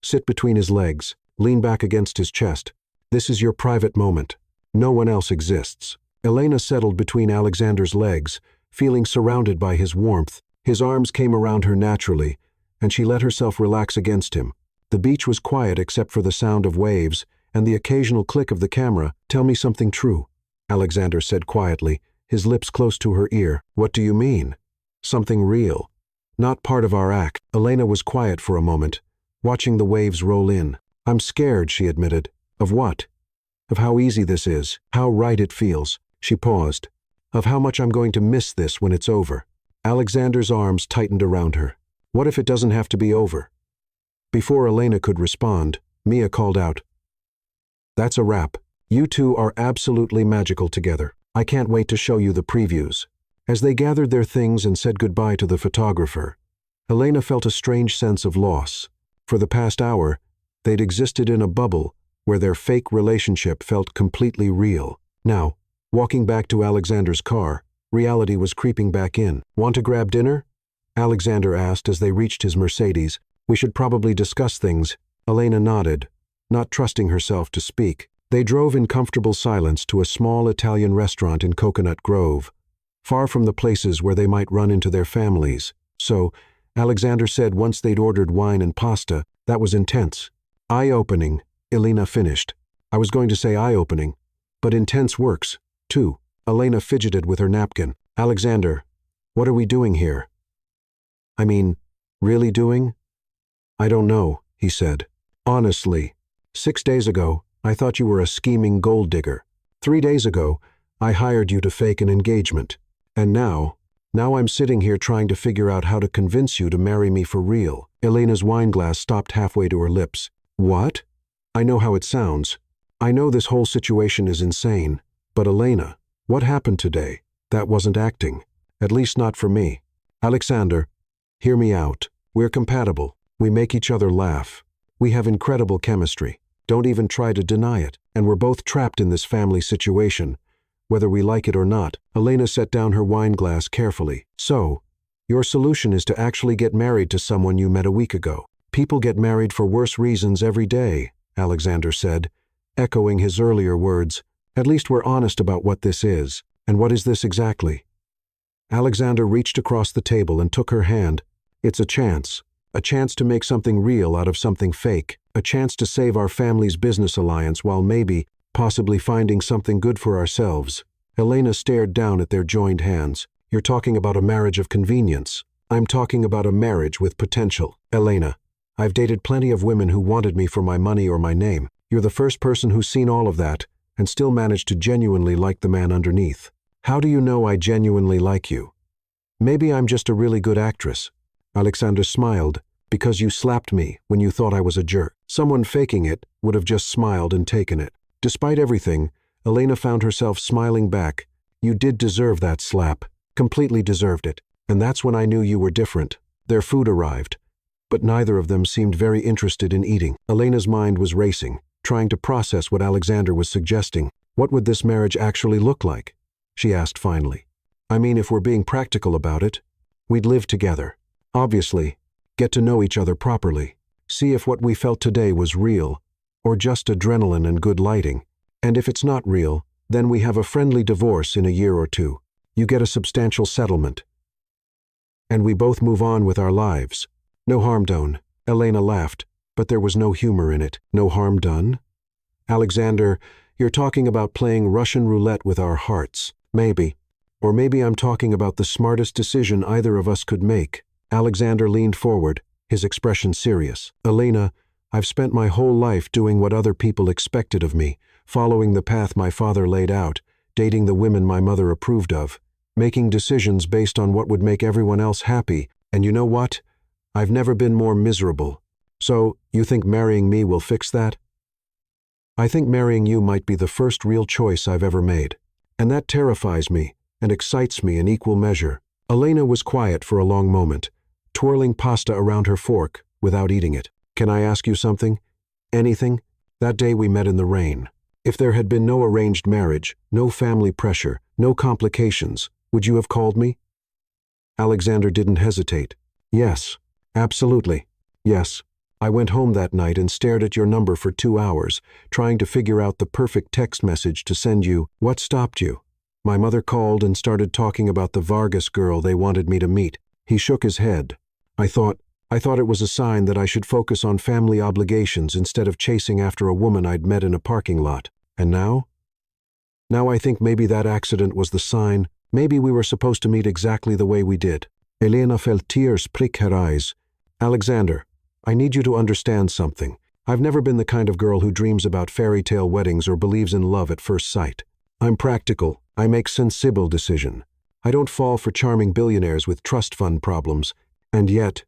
sit between his legs. Lean back against his chest. This is your private moment. No one else exists." Elena settled between Alexander's legs, feeling surrounded by his warmth. His arms came around her naturally, and she let herself relax against him. The beach was quiet except for the sound of waves and the occasional click of the camera. "Tell me something true," Alexander said quietly, his lips close to her ear. "What do you mean?" "Something real. Not part of our act." Elena was quiet for a moment, watching the waves roll in. "I'm scared," she admitted. "Of what?" "Of how easy this is, how right it feels." She paused. "Of how much I'm going to miss this when it's over." Alexander's arms tightened around her. "What if it doesn't have to be over?" Before Elena could respond, Mia called out, "That's a wrap. You two are absolutely magical together. I can't wait to show you the previews." As they gathered their things and said goodbye to the photographer, Elena felt a strange sense of loss. For the past hour, they'd existed in a bubble where their fake relationship felt completely real. Now, walking back to Alexander's car, reality was creeping back in. "Want to grab dinner?" Alexander asked as they reached his Mercedes. "We should probably discuss things." Elena nodded, not trusting herself to speak. They drove in comfortable silence to a small Italian restaurant in Coconut Grove, far from the places where they might run into their families. "So," Alexander said once they'd ordered wine and pasta, "that was intense." "Eye-opening," Elena finished. "I was going to say eye-opening, but intense works, too." Elena fidgeted with her napkin. "Alexander, what are we doing here?" "I mean, really doing?" "I don't know," he said. "Honestly, 6 days ago, I thought you were a scheming gold digger. 3 days ago, I hired you to fake an engagement. And now I'm sitting here trying to figure out how to convince you to marry me for real." Elena's wineglass stopped halfway to her lips. "What?" "I know how it sounds. I know this whole situation is insane. But Elena, what happened today? That wasn't acting. At least not for me. Alexander, hear me out. We're compatible. We make each other laugh. We have incredible chemistry. Don't even try to deny it. And we're both trapped in this family situation, whether we like it or not." Elena set down her wineglass carefully. "So, your solution is to actually get married to someone you met a week ago." "People get married for worse reasons every day," Alexander said, echoing his earlier words. "At least we're honest about what this is." "And what is this exactly?" Alexander reached across the table and took her hand. "It's a chance to make something real out of something fake, a chance to save our family's business alliance while possibly finding something good for ourselves." Elena stared down at their joined hands. "You're talking about a marriage of convenience." "I'm talking about a marriage with potential. Elena, I've dated plenty of women who wanted me for my money or my name. You're the first person who's seen all of that and still managed to genuinely like the man underneath. How do you know I genuinely like you?" "Maybe I'm just a really good actress." Alexander smiled. "Because you slapped me when you thought I was a jerk. Someone faking it would have just smiled and taken it." Despite everything, Elena found herself smiling back. "You did deserve that slap. Completely deserved it. And that's when I knew you were different." Their food arrived, but neither of them seemed very interested in eating. Elena's mind was racing, trying to process what Alexander was suggesting. What would this marriage actually look like? She asked finally. I mean, if we're being practical about it, we'd live together. Obviously, get to know each other properly. See if what we felt today was real, or just adrenaline and good lighting. And if it's not real, then we have a friendly divorce in a year or two. You get a substantial settlement. And we both move on with our lives. No harm done. Elena laughed, but there was no humor in it. No harm done? Alexander, you're talking about playing Russian roulette with our hearts. Maybe. Or maybe I'm talking about the smartest decision either of us could make. Alexander leaned forward, his expression serious. Elena, I've spent my whole life doing what other people expected of me, following the path my father laid out, dating the women my mother approved of, making decisions based on what would make everyone else happy, and you know what? I've never been more miserable. So, you think marrying me will fix that? I think marrying you might be the first real choice I've ever made. And that terrifies me, and excites me in equal measure. Elena was quiet for a long moment, twirling pasta around her fork without eating it. Can I ask you something? Anything? That day we met in the rain. If there had been no arranged marriage, no family pressure, no complications, would you have called me? Alexander didn't hesitate. Yes, absolutely. Yes. I went home that night and stared at your number for 2 hours, trying to figure out the perfect text message to send you. What stopped you? My mother called and started talking about the Vargas girl they wanted me to meet. He shook his head. I thought it was a sign that I should focus on family obligations instead of chasing after a woman I'd met in a parking lot. And now? Now I think maybe that accident was the sign. Maybe we were supposed to meet exactly the way we did. Elena felt tears prick her eyes. Alexander, I need you to understand something. I've never been the kind of girl who dreams about fairy tale weddings or believes in love at first sight. I'm practical. I make sensible decisions. I don't fall for charming billionaires with trust fund problems. And yet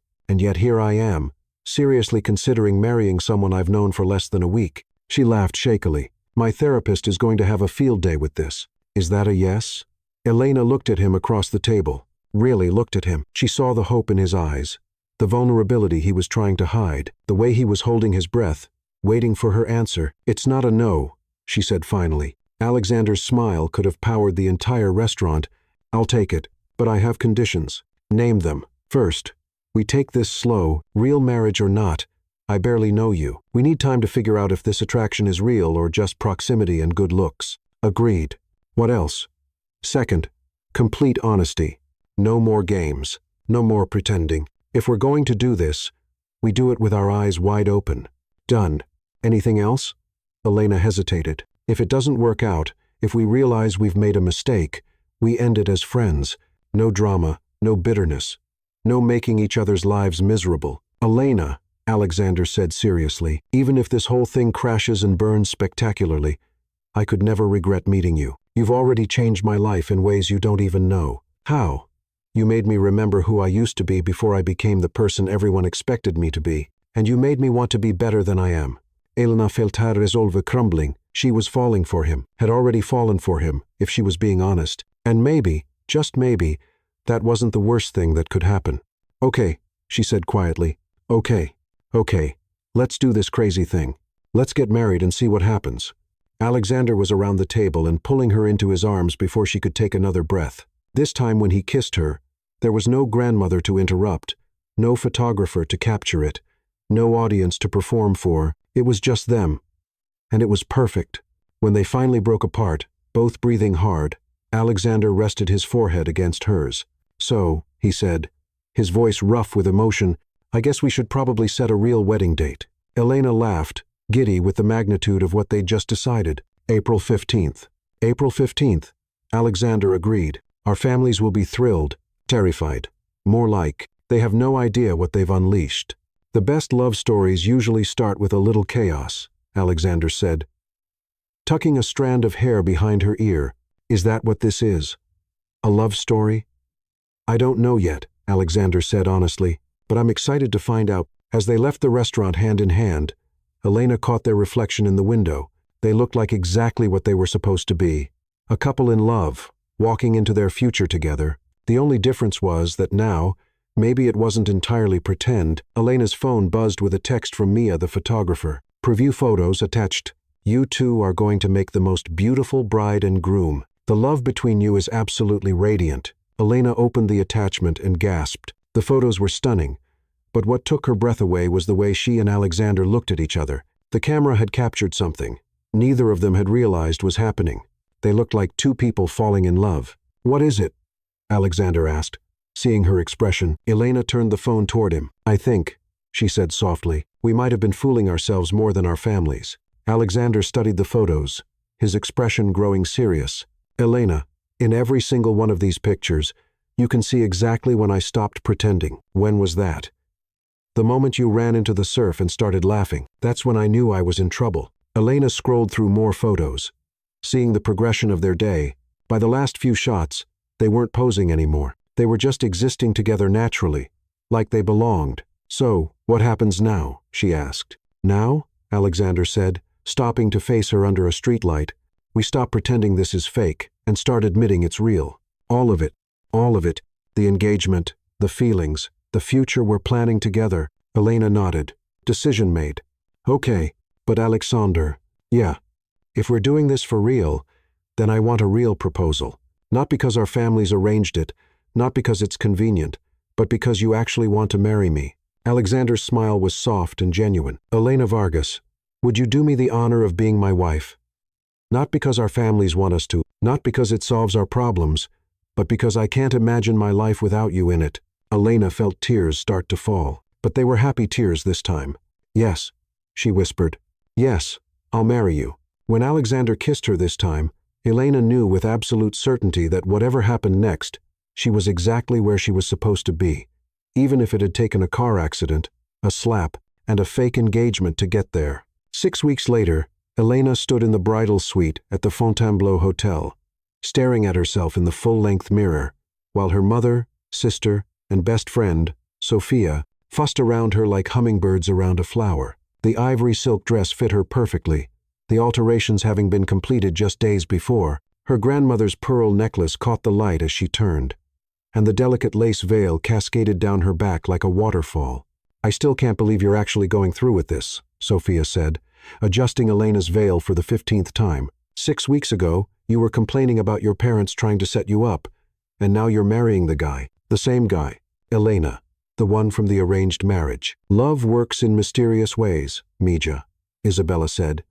here I am, seriously considering marrying someone I've known for less than a week. She laughed shakily. My therapist is going to have a field day with this. Is that a yes? Elena looked at him across the table. Really looked at him. She saw the hope in his eyes, the vulnerability he was trying to hide, the way he was holding his breath, waiting for her answer. It's not a no, she said finally. Alexander's smile could have powered the entire restaurant. I'll take it, but I have conditions. Name them. First, we take this slow, real marriage or not. I barely know you. We need time to figure out if this attraction is real or just proximity and good looks. Agreed. What else? Second, complete honesty. No more games. No more pretending. If we're going to do this, we do it with our eyes wide open. Done. Anything else? Elena hesitated. If it doesn't work out, if we realize we've made a mistake, we end it as friends. No drama, no bitterness. No making each other's lives miserable. Elena, Alexander said seriously, even if this whole thing crashes and burns spectacularly, I could never regret meeting you. You've already changed my life in ways you don't even know. How? You made me remember who I used to be before I became the person everyone expected me to be, and you made me want to be better than I am. Elena felt her resolve crumbling. She was falling for him, had already fallen for him, if she was being honest. And maybe, just maybe, that wasn't the worst thing that could happen. Okay, she said quietly. Okay, let's do this crazy thing. Let's get married and see what happens. Alexander was around the table and pulling her into his arms before she could take another breath. This time when he kissed her, there was no grandmother to interrupt, no photographer to capture it, no audience to perform for. It was just them. And it was perfect. When they finally broke apart, both breathing hard, Alexander rested his forehead against hers. So, he said, his voice rough with emotion, I guess we should probably set a real wedding date. Elena laughed, giddy with the magnitude of what they'd just decided. April 15th. April 15th. Alexander agreed. Our families will be thrilled, terrified. More like, they have no idea what they've unleashed. The best love stories usually start with a little chaos, Alexander said. Tucking a strand of hair behind her ear. Is that what this is? A love story? I don't know yet, Alexander said honestly, but I'm excited to find out. As they left the restaurant hand in hand, Elena caught their reflection in the window. They looked like exactly what they were supposed to be. A couple in love, walking into their future together. The only difference was that now, maybe it wasn't entirely pretend, Elena's phone buzzed with a text from Mia, the photographer. Preview photos attached. You two are going to make the most beautiful bride and groom. The love between you is absolutely radiant." Elena opened the attachment and gasped. The photos were stunning, but what took her breath away was the way she and Alexander looked at each other. The camera had captured something neither of them had realized was happening. They looked like two people falling in love. "What is it?" Alexander asked. Seeing her expression, Elena turned the phone toward him. "I think," she said softly, "we might have been fooling ourselves more than our families." Alexander studied the photos, his expression growing serious. "Elena, in every single one of these pictures, you can see exactly when I stopped pretending." "When was that?" "The moment you ran into the surf and started laughing. That's when I knew I was in trouble." Elena scrolled through more photos, seeing the progression of their day. By the last few shots, they weren't posing anymore. They were just existing together naturally, like they belonged. "So, what happens now?" she asked. "Now?" Alexander said, stopping to face her under a streetlight. "We stop pretending this is fake and start admitting it's real. All of it. All of it. The engagement, the feelings, the future we're planning together." Elena nodded. "Decision made." "Okay, but Alexander." "Yeah. If we're doing this for real, then I want a real proposal. Not because our families arranged it, not because it's convenient, but because you actually want to marry me." Alexander's smile was soft and genuine. "Elena Vargas, would you do me the honor of being my wife? Not because our families want us to, not because it solves our problems, but because I can't imagine my life without you in it." Elena felt tears start to fall, but they were happy tears this time. "Yes," she whispered. "Yes, I'll marry you." When Alexander kissed her this time, Elena knew with absolute certainty that whatever happened next, she was exactly where she was supposed to be, even if it had taken a car accident, a slap, and a fake engagement to get there. 6 weeks later, Elena stood in the bridal suite at the Fontainebleau Hotel, staring at herself in the full-length mirror, while her mother, sister, and best friend, Sophia, fussed around her like hummingbirds around a flower. The ivory silk dress fit her perfectly, the alterations having been completed just days before. Her grandmother's pearl necklace caught the light as she turned, and the delicate lace veil cascaded down her back like a waterfall. "I still can't believe you're actually going through with this," Sophia said, adjusting Elena's veil for the 15th time. 6 weeks ago, you were complaining about your parents trying to set you up, and now you're marrying the guy. The same guy, Elena, the one from the arranged marriage." "Love works in mysterious ways, Mija," Isabella said,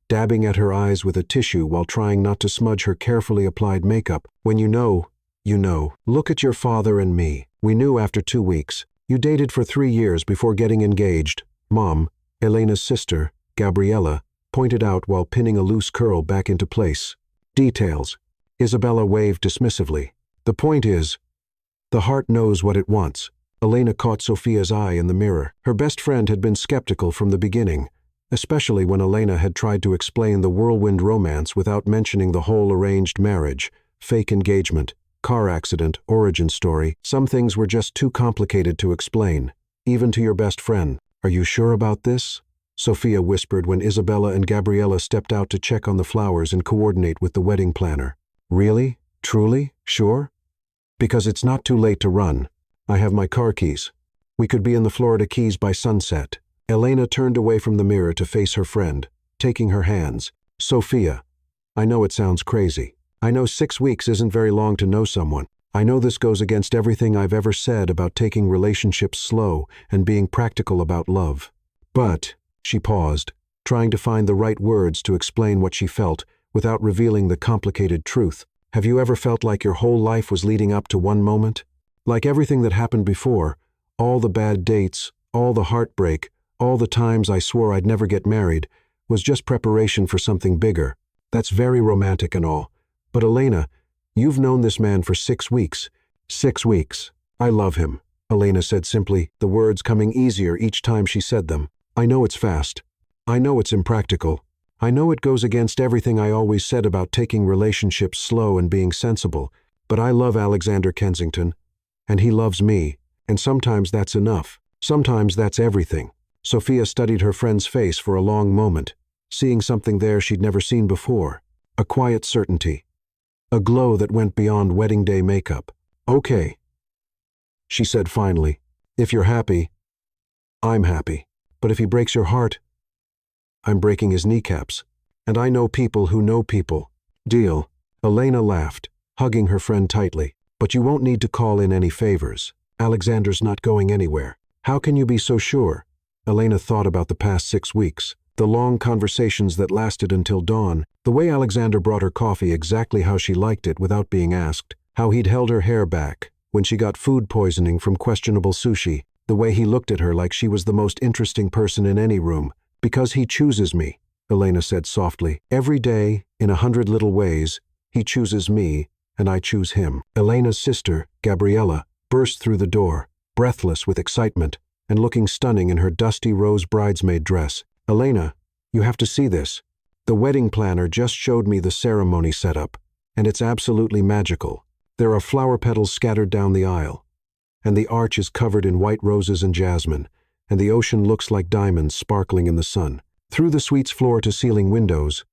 dabbing at her eyes with a tissue while trying not to smudge her carefully applied makeup. "When you know, you know. Look at your father and me. We knew after 2 weeks. You dated for 3 years before getting engaged." Mom, Elena's sister, Gabriella, pointed out while pinning a loose curl back into place. "Details," Isabella waved dismissively. "The point is, the heart knows what it wants." Elena caught Sophia's eye in the mirror. Her best friend had been skeptical from the beginning, especially when Elena had tried to explain the whirlwind romance without mentioning the whole arranged marriage, fake engagement, car accident, origin story. Some things were just too complicated to explain, even to your best friend. "Are you sure about this?" Sophia whispered when Isabella and Gabriella stepped out to check on the flowers and coordinate with the wedding planner. "Really? Truly? Sure? Because it's not too late to run. I have my car keys. We could be in the Florida Keys by sunset." Elena turned away from the mirror to face her friend, taking her hands. "Sophia, I know it sounds crazy. I know 6 weeks isn't very long to know someone. I know this goes against everything I've ever said about taking relationships slow and being practical about love. But," she paused, trying to find the right words to explain what she felt without revealing the complicated truth. "Have you ever felt like your whole life was leading up to one moment? Like everything that happened before, all the bad dates, all the heartbreak, all the times I swore I'd never get married, was just preparation for something bigger. That's very romantic and all. But Elena, you've known this man for 6 weeks. 6 weeks. I love him," Elena said simply, the words coming easier each time she said them. "I know it's fast. I know it's impractical. I know it goes against everything I always said about taking relationships slow and being sensible, but I love Alexander Kensington, and he loves me, and sometimes that's enough. Sometimes that's everything." Sophia studied her friend's face for a long moment, seeing something there she'd never seen before. A quiet certainty. A glow that went beyond wedding day makeup. "Okay," she said finally. "If you're happy, I'm happy. But if he breaks your heart, I'm breaking his kneecaps." And I know people who know people. Deal. Elena laughed, hugging her friend tightly. But you won't need to call in any favors. Alexander's not going anywhere. How can you be so sure? Elena thought about the past 6 weeks. The long conversations that lasted until dawn, the way Alexander brought her coffee exactly how she liked it without being asked, how he'd held her hair back when she got food poisoning from questionable sushi, the way he looked at her like she was the most interesting person in any room. Because he chooses me, Elena said softly. Every day, in 100 little ways, he chooses me, and I choose him. Elena's sister, Gabriella, burst through the door, breathless with excitement, and looking stunning in her dusty rose bridesmaid dress. Elena, you have to see this. The wedding planner just showed me the ceremony setup, and it's absolutely magical. There are flower petals scattered down the aisle, and the arch is covered in white roses and jasmine, and the ocean looks like diamonds sparkling in the sun. Through the suite's floor-to-ceiling windows,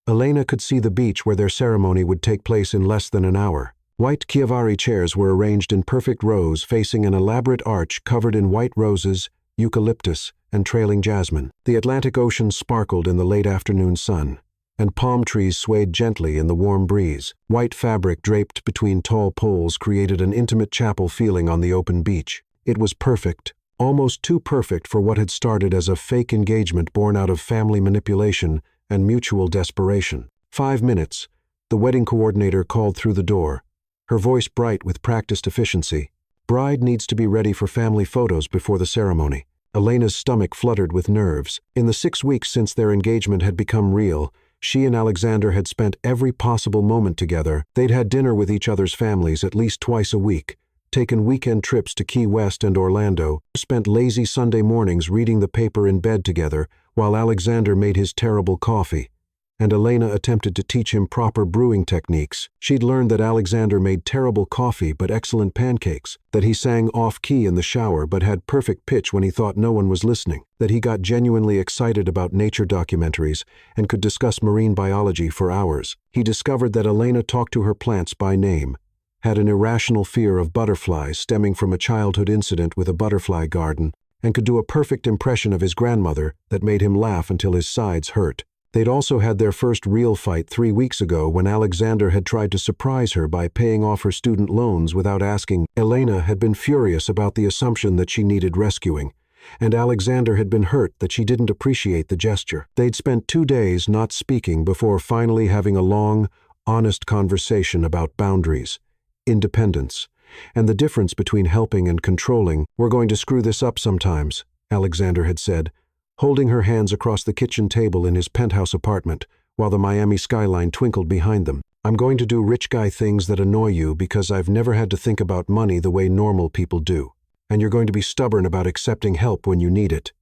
Elena could see the beach where their ceremony would take place in less than an hour. White Chiavari chairs were arranged in perfect rows facing an elaborate arch covered in white roses, eucalyptus, and trailing jasmine. The Atlantic Ocean sparkled in the late afternoon sun, and palm trees swayed gently in the warm breeze. White fabric draped between tall poles created an intimate chapel feeling on the open beach. It was perfect, almost too perfect for what had started as a fake engagement born out of family manipulation and mutual desperation. 5 minutes, the wedding coordinator called through the door, her voice bright with practiced efficiency. Bride needs to be ready for family photos before the ceremony. Elena's stomach fluttered with nerves. In the 6 weeks since their engagement had become real, she and Alexander had spent every possible moment together. They'd had dinner with each other's families at least twice a week, taken weekend trips to Key West and Orlando, spent lazy Sunday mornings reading the paper in bed together while Alexander made his terrible coffee, and Elena attempted to teach him proper brewing techniques. She'd learned that Alexander made terrible coffee but excellent pancakes, that he sang off-key in the shower but had perfect pitch when he thought no one was listening, that he got genuinely excited about nature documentaries and could discuss marine biology for hours. He discovered that Elena talked to her plants by name, had an irrational fear of butterflies stemming from a childhood incident with a butterfly garden, and could do a perfect impression of his grandmother that made him laugh until his sides hurt. They'd also had their first real fight 3 weeks ago when Alexander had tried to surprise her by paying off her student loans without asking. Elena had been furious about the assumption that she needed rescuing, and Alexander had been hurt that she didn't appreciate the gesture. They'd spent 2 days not speaking before finally having a long, honest conversation about boundaries, independence, and the difference between helping and controlling. We're going to screw this up sometimes, Alexander had said, holding her hands across the kitchen table in his penthouse apartment, while the Miami skyline twinkled behind them. I'm going to do rich guy things that annoy you because I've never had to think about money the way normal people do. And you're going to be stubborn about accepting help when you need it.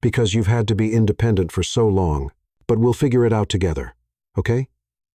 Because you've had to be independent for so long. But we'll figure it out together, okay?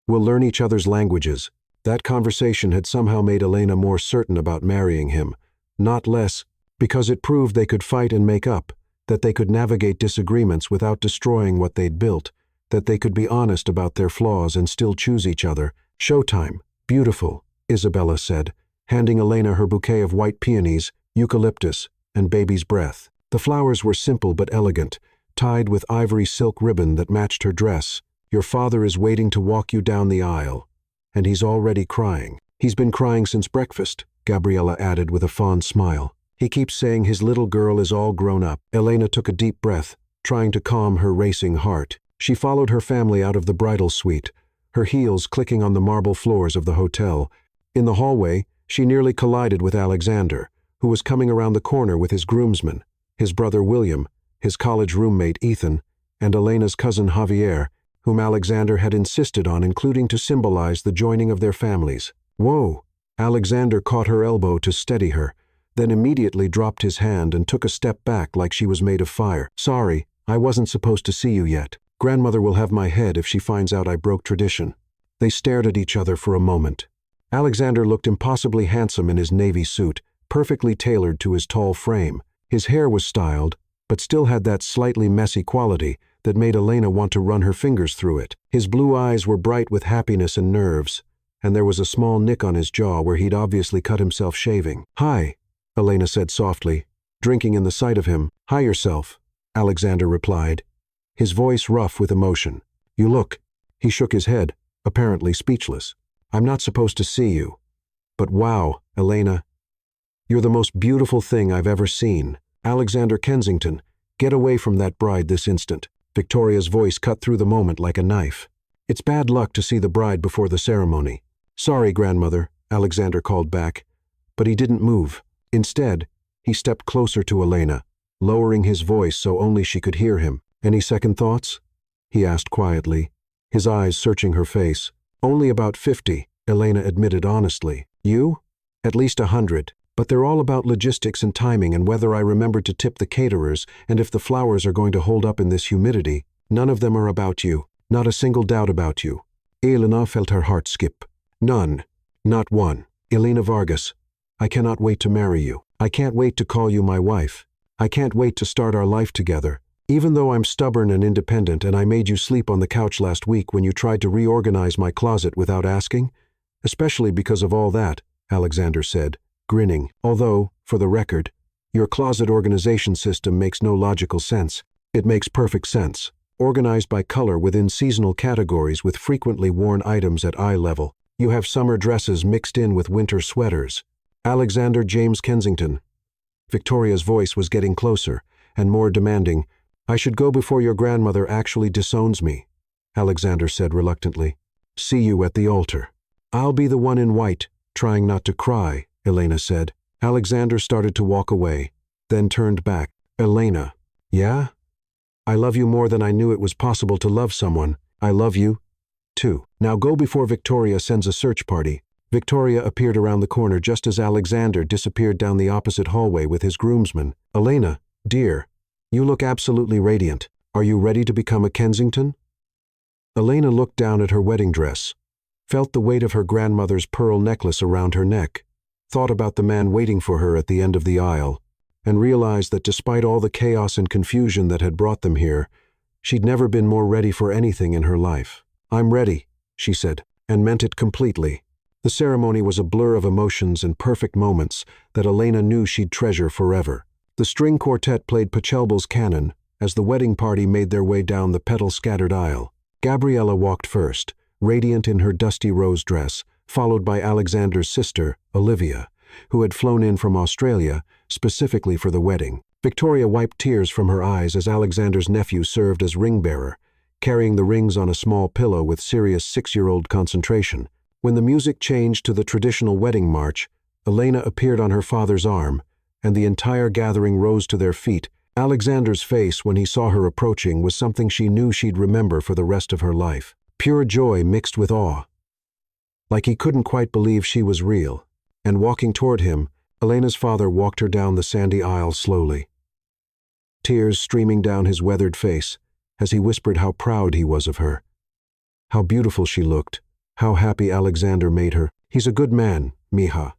We'll learn each other's languages. That conversation had somehow made Elena more certain about marrying him, not less, because it proved they could fight and make up, that they could navigate disagreements without destroying what they'd built, that they could be honest about their flaws and still choose each other. Showtime. Beautiful, Isabella said, handing Elena her bouquet of white peonies, eucalyptus, and baby's breath. The flowers were simple but elegant, tied with ivory silk ribbon that matched her dress. Your father is waiting to walk you down the aisle, and he's already crying. He's been crying since breakfast, Gabriella added with a fond smile. He keeps saying his little girl is all grown up. Elena took a deep breath, trying to calm her racing heart. She followed her family out of the bridal suite, her heels clicking on the marble floors of the hotel. In the hallway, she nearly collided with Alexander, who was coming around the corner with his groomsmen, his brother William, his college roommate Ethan, and Elena's cousin Javier, whom Alexander had insisted on including to symbolize the joining of their families. Whoa! Alexander caught her elbow to steady her, then immediately dropped his hand and took a step back like she was made of fire. Sorry, I wasn't supposed to see you yet. Grandmother will have my head if she finds out I broke tradition. They stared at each other for a moment. Alexander looked impossibly handsome in his navy suit, perfectly tailored to his tall frame. His hair was styled, but still had that slightly messy quality that made Elena want to run her fingers through it. His blue eyes were bright with happiness and nerves, and there was a small nick on his jaw where he'd obviously cut himself shaving. Hi, Elena said softly, drinking in the sight of him. Hi yourself, Alexander replied, his voice rough with emotion. You look. He shook his head, apparently speechless. I'm not supposed to see you. But wow, Elena, you're the most beautiful thing I've ever seen. Alexander Kensington, get away from that bride this instant. Victoria's voice cut through the moment like a knife. It's bad luck to see the bride before the ceremony. Sorry, grandmother, Alexander called back. But he didn't move. Instead, he stepped closer to Elena, lowering his voice so only she could hear him. Any second thoughts? He asked quietly, his eyes searching her face. Only about 50, Elena admitted honestly. You? At least 100. But they're all about logistics and timing and whether I remember to tip the caterers and if the flowers are going to hold up in this humidity. None of them are about you. Not a single doubt about you. Elena felt her heart skip. None. Not one. Elena Vargas, I cannot wait to marry you. I can't wait to call you my wife. I can't wait to start our life together. Even though I'm stubborn and independent and I made you sleep on the couch last week when you tried to reorganize my closet without asking. Especially because of all that, Alexander said, grinning. Although, for the record, your closet organization system makes no logical sense. It makes perfect sense. Organized by color within seasonal categories with frequently worn items at eye level. You have summer dresses mixed in with winter sweaters. Alexander James Kensington. Victoria's voice was getting closer and more demanding. I should go before your grandmother actually disowns me, Alexander said reluctantly. See you at the altar. I'll be the one in white, trying not to cry, Elena said. Alexander started to walk away, then turned back. Elena. Yeah? I love you more than I knew it was possible to love someone. I love you, too. Now go before Victoria sends a search party. Victoria appeared around the corner just as Alexander disappeared down the opposite hallway with his groomsmen. Elena, dear, you look absolutely radiant. Are you ready to become a Kensington? Elena looked down at her wedding dress, felt the weight of her grandmother's pearl necklace around her neck, thought about the man waiting for her at the end of the aisle, and realized that despite all the chaos and confusion that had brought them here, she'd never been more ready for anything in her life. I'm ready, she said, and meant it completely. The ceremony was a blur of emotions and perfect moments that Elena knew she'd treasure forever. The string quartet played Pachelbel's canon as the wedding party made their way down the petal-scattered aisle. Gabriella walked first, radiant in her dusty rose dress, followed by Alexander's sister, Olivia, who had flown in from Australia specifically for the wedding. Victoria wiped tears from her eyes as Alexander's nephew served as ring-bearer, carrying the rings on a small pillow with serious 6-year-old concentration. When the music changed to the traditional wedding march, Elena appeared on her father's arm, and the entire gathering rose to their feet. Alexander's face when he saw her approaching was something she knew she'd remember for the rest of her life. Pure joy mixed with awe. Like he couldn't quite believe she was real. And walking toward him, Elena's father walked her down the sandy aisle slowly, tears streaming down his weathered face as he whispered how proud he was of her. How beautiful she looked, how happy Alexander made her. He's a good man, mija,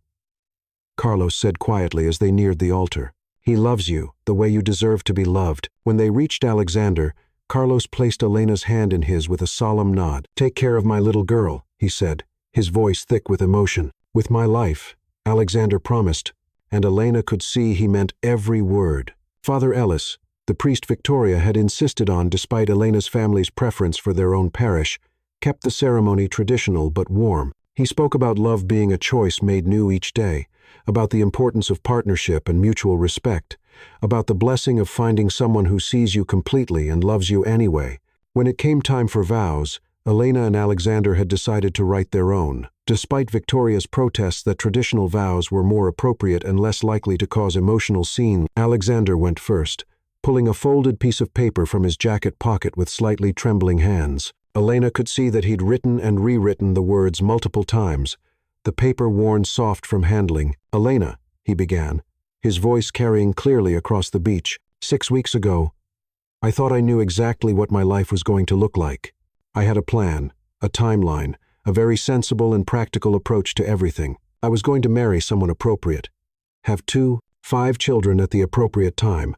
Carlos said quietly as they neared the altar. He loves you, the way you deserve to be loved. When they reached Alexander, Carlos placed Elena's hand in his with a solemn nod. Take care of my little girl, he said, his voice thick with emotion. With my life, Alexander promised, and Elena could see he meant every word. Father Ellis, the priest Victoria had insisted on despite Elena's family's preference for their own parish, kept the ceremony traditional but warm. He spoke about love being a choice made new each day, about the importance of partnership and mutual respect, about the blessing of finding someone who sees you completely and loves you anyway. When it came time for vows, Elena and Alexander had decided to write their own. Despite Victoria's protests that traditional vows were more appropriate and less likely to cause emotional scenes, Alexander went first, pulling a folded piece of paper from his jacket pocket with slightly trembling hands. Elena could see that he'd written and rewritten the words multiple times, the paper worn soft from handling. Elena, he began, his voice carrying clearly across the beach. 6 weeks ago, I thought I knew exactly what my life was going to look like. I had a plan, a timeline, a very sensible and practical approach to everything. I was going to marry someone appropriate, have 5 children at the appropriate time,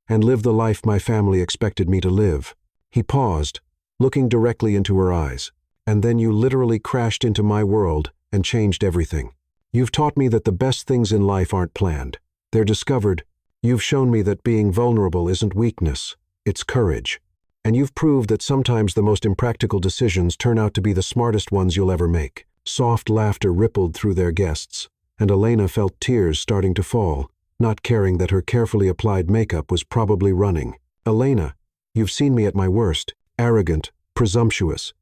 and live the life my family expected me to live. He paused, looking directly into her eyes. And then you literally crashed into my world and changed everything. You've taught me that the best things in life aren't planned. They're discovered. You've shown me that being vulnerable isn't weakness, it's courage. And you've proved that sometimes the most impractical decisions turn out to be the smartest ones you'll ever make." Soft laughter rippled through their guests, and Elena felt tears starting to fall, not caring that her carefully applied makeup was probably running. "Elena, you've seen me at my worst, arrogant, presumptuous,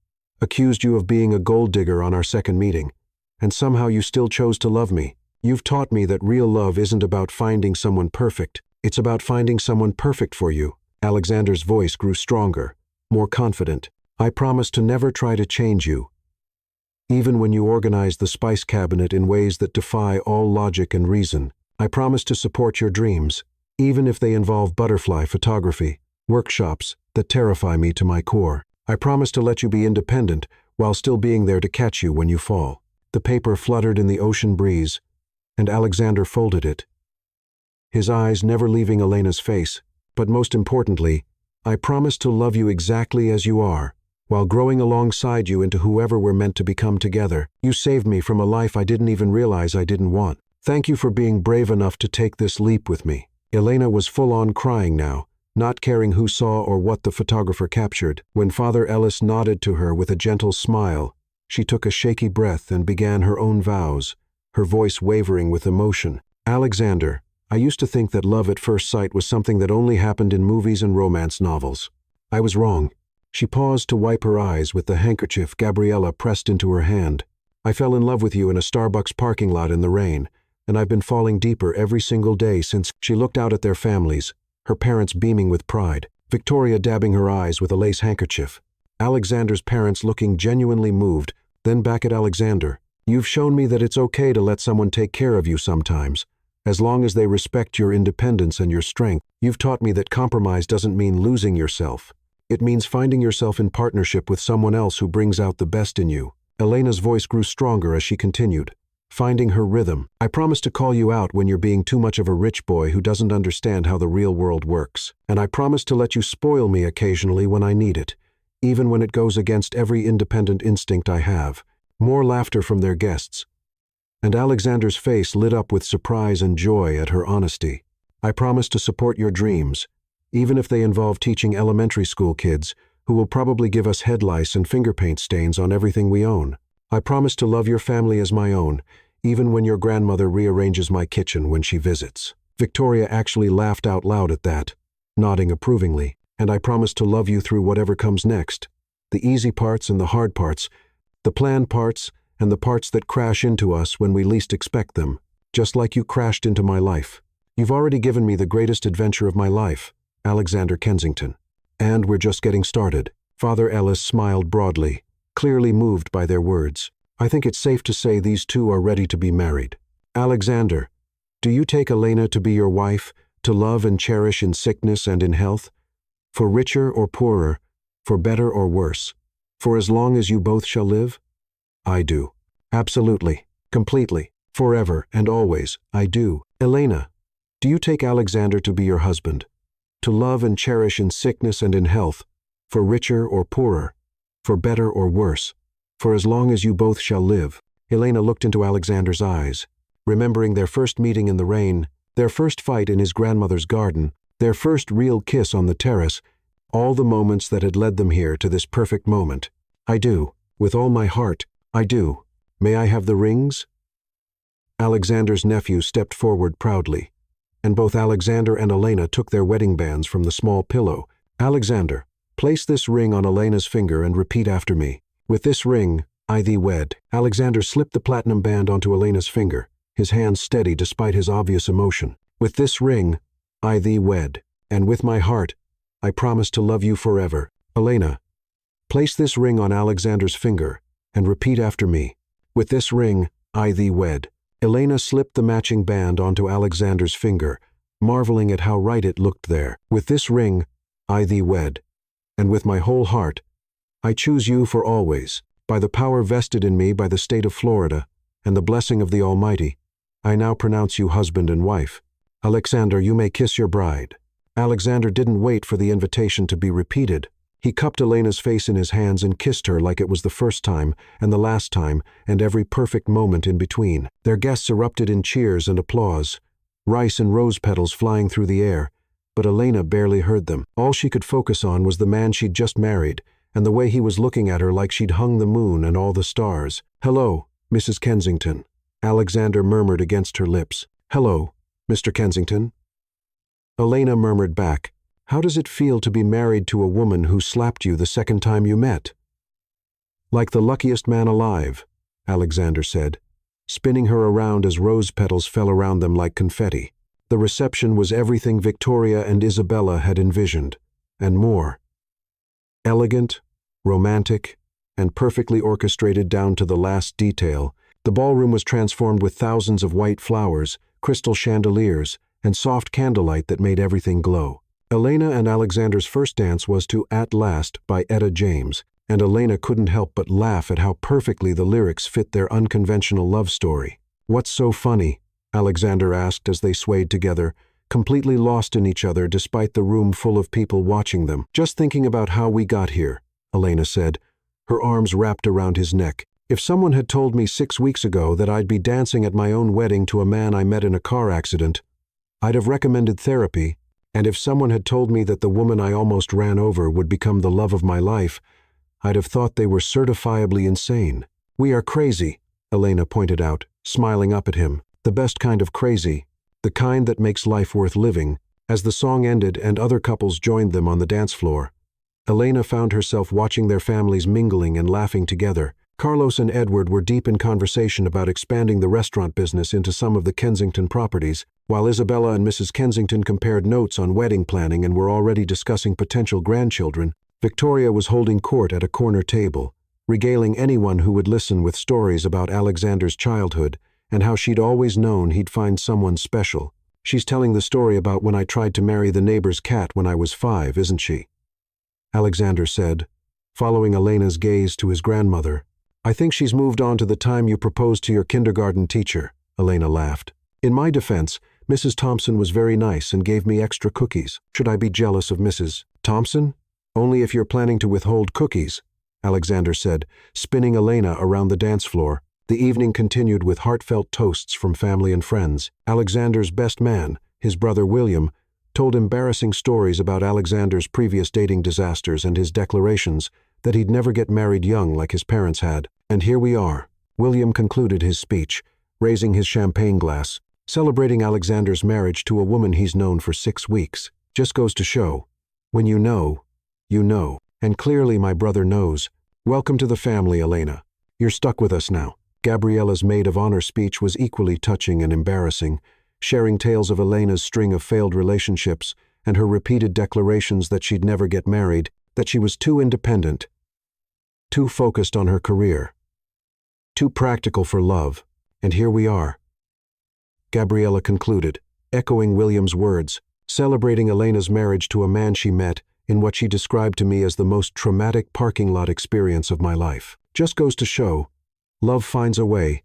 accused you of being a gold digger on our second meeting, and somehow you still chose to love me. You've taught me that real love isn't about finding someone perfect, it's about finding someone perfect for you." Alexander's voice grew stronger, more confident. "I promise to never try to change you, even when you organize the spice cabinet in ways that defy all logic and reason. I promise to support your dreams, even if they involve butterfly photography, workshops that terrify me to my core. I promise to let you be independent while still being there to catch you when you fall." The paper fluttered in the ocean breeze, and Alexander folded it, his eyes never leaving Elena's face. "But most importantly, I promise to love you exactly as you are, while growing alongside you into whoever we're meant to become together. You saved me from a life I didn't even realize I didn't want. Thank you for being brave enough to take this leap with me." Elena was full-on crying now, not caring who saw or what the photographer captured. When Father Ellis nodded to her with a gentle smile, she took a shaky breath and began her own vows, her voice wavering with emotion. "Alexander, I used to think that love at first sight was something that only happened in movies and romance novels. I was wrong." She paused to wipe her eyes with the handkerchief Gabriella pressed into her hand. "I fell in love with you in a Starbucks parking lot in the rain, and I've been falling deeper every single day since." She looked out at their families, her parents beaming with pride, Victoria dabbing her eyes with a lace handkerchief, Alexander's parents looking genuinely moved, then back at Alexander. "You've shown me that it's okay to let someone take care of you sometimes, as long as they respect your independence and your strength. You've taught me that compromise doesn't mean losing yourself. It means finding yourself in partnership with someone else who brings out the best in you." Elena's voice grew stronger as she continued, finding her rhythm. "I promise to call you out when you're being too much of a rich boy who doesn't understand how the real world works. And I promise to let you spoil me occasionally when I need it, even when it goes against every independent instinct I have." More laughter from their guests, and Alexander's face lit up with surprise and joy at her honesty. "I promise to support your dreams, even if they involve teaching elementary school kids who will probably give us head lice and finger paint stains on everything we own. I promise to love your family as my own, even when your grandmother rearranges my kitchen when she visits." Victoria actually laughed out loud at that, nodding approvingly. "And I promise to love you through whatever comes next, the easy parts and the hard parts, the planned parts and the parts that crash into us when we least expect them, just like you crashed into my life. You've already given me the greatest adventure of my life, Alexander Kensington. And we're just getting started." Father Ellis smiled broadly, clearly moved by their words. "I think it's safe to say these two are ready to be married. Alexander, do you take Elena to be your wife, to love and cherish in sickness and in health, for richer or poorer, for better or worse, for as long as you both shall live?" "I do. Absolutely, completely, forever and always, I do." "Elena, do you take Alexander to be your husband, to love and cherish in sickness and in health, for richer or poorer, for better or worse, for as long as you both shall live?" Elena looked into Alexander's eyes, remembering their first meeting in the rain, their first fight in his grandmother's garden, their first real kiss on the terrace, all the moments that had led them here to this perfect moment. "I do, with all my heart, I do. May I have the rings?" Alexander's nephew stepped forward proudly, and both Alexander and Elena took their wedding bands from the small pillow. "Alexander, place this ring on Elena's finger and repeat after me. With this ring, I thee wed." Alexander slipped the platinum band onto Elena's finger, his hand steady despite his obvious emotion. "With this ring, I thee wed, and with my heart, I promise to love you forever." "Elena, place this ring on Alexander's finger and repeat after me. With this ring, I thee wed." Elena slipped the matching band onto Alexander's finger, marveling at how right it looked there. "With this ring, I thee wed, and with my whole heart, I choose you for always. By the power vested in me by the state of Florida and the blessing of the Almighty, I now pronounce you husband and wife. Alexander, you may kiss your bride." Alexander didn't wait for the invitation to be repeated. He cupped Elena's face in his hands and kissed her like it was the first time and the last time and every perfect moment in between. Their guests erupted in cheers and applause, rice and rose petals flying through the air, but Elena barely heard them. All she could focus on was the man she'd just married, and the way he was looking at her like she'd hung the moon and all the stars. "Hello, Mrs. Kensington," Alexander murmured against her lips. "Hello, Mr. Kensington." Elena murmured back, "How does it feel to be married to a woman who slapped you the second time you met?" "Like the luckiest man alive," Alexander said, spinning her around as rose petals fell around them like confetti. The reception was everything Victoria and Isabella had envisioned, and more. Elegant, romantic, and perfectly orchestrated down to the last detail, the ballroom was transformed with thousands of white flowers, crystal chandeliers, and soft candlelight that made everything glow. Elena and Alexander's first dance was to "At Last" by Etta James, and Elena couldn't help but laugh at how perfectly the lyrics fit their unconventional love story. "What's so funny?" Alexander asked as they swayed together, completely lost in each other despite the room full of people watching them. "Just thinking about how we got here," Elena said, her arms wrapped around his neck. "If someone had told me 6 weeks ago that I'd be dancing at my own wedding to a man I met in a car accident, I'd have recommended therapy, and if someone had told me that the woman I almost ran over would become the love of my life, I'd have thought they were certifiably insane." "We are crazy," Elena pointed out, smiling up at him. "The best kind of crazy, the kind that makes life worth living." As the song ended and other couples joined them on the dance floor, Elena found herself watching their families mingling and laughing together. Carlos and Edward were deep in conversation about expanding the restaurant business into some of the Kensington properties, while Isabella and Mrs. Kensington compared notes on wedding planning and were already discussing potential grandchildren. Victoria was holding court at a corner table, regaling anyone who would listen with stories about Alexander's childhood and how she'd always known he'd find someone special. "She's telling the story about when I tried to marry the neighbor's cat when I was 5, isn't she?" Alexander said, following Elena's gaze to his grandmother. "I think she's moved on to the time you proposed to your kindergarten teacher," Elena laughed. "In my defense, Mrs. Thompson was very nice and gave me extra cookies. Should I be jealous of Mrs. Thompson? Only if you're planning to withhold cookies," Alexander said, spinning Elena around the dance floor. The evening continued with heartfelt toasts from family and friends. Alexander's best man, his brother William, told embarrassing stories about Alexander's previous dating disasters and his declarations that he'd never get married young like his parents had. "And here we are," William concluded his speech, raising his champagne glass, "celebrating Alexander's marriage to a woman he's known for 6 weeks. Just goes to show, when you know, you know. And clearly my brother knows. Welcome to the family, Elena. You're stuck with us now." Gabriella's maid of honor speech was equally touching and embarrassing, sharing tales of Elena's string of failed relationships and her repeated declarations that she'd never get married, that she was too independent, too focused on her career, too practical for love. "And here we are," Gabriella concluded, echoing William's words, "celebrating Elena's marriage to a man she met in what she described to me as the most traumatic parking lot experience of my life. Just goes to show, love finds a way,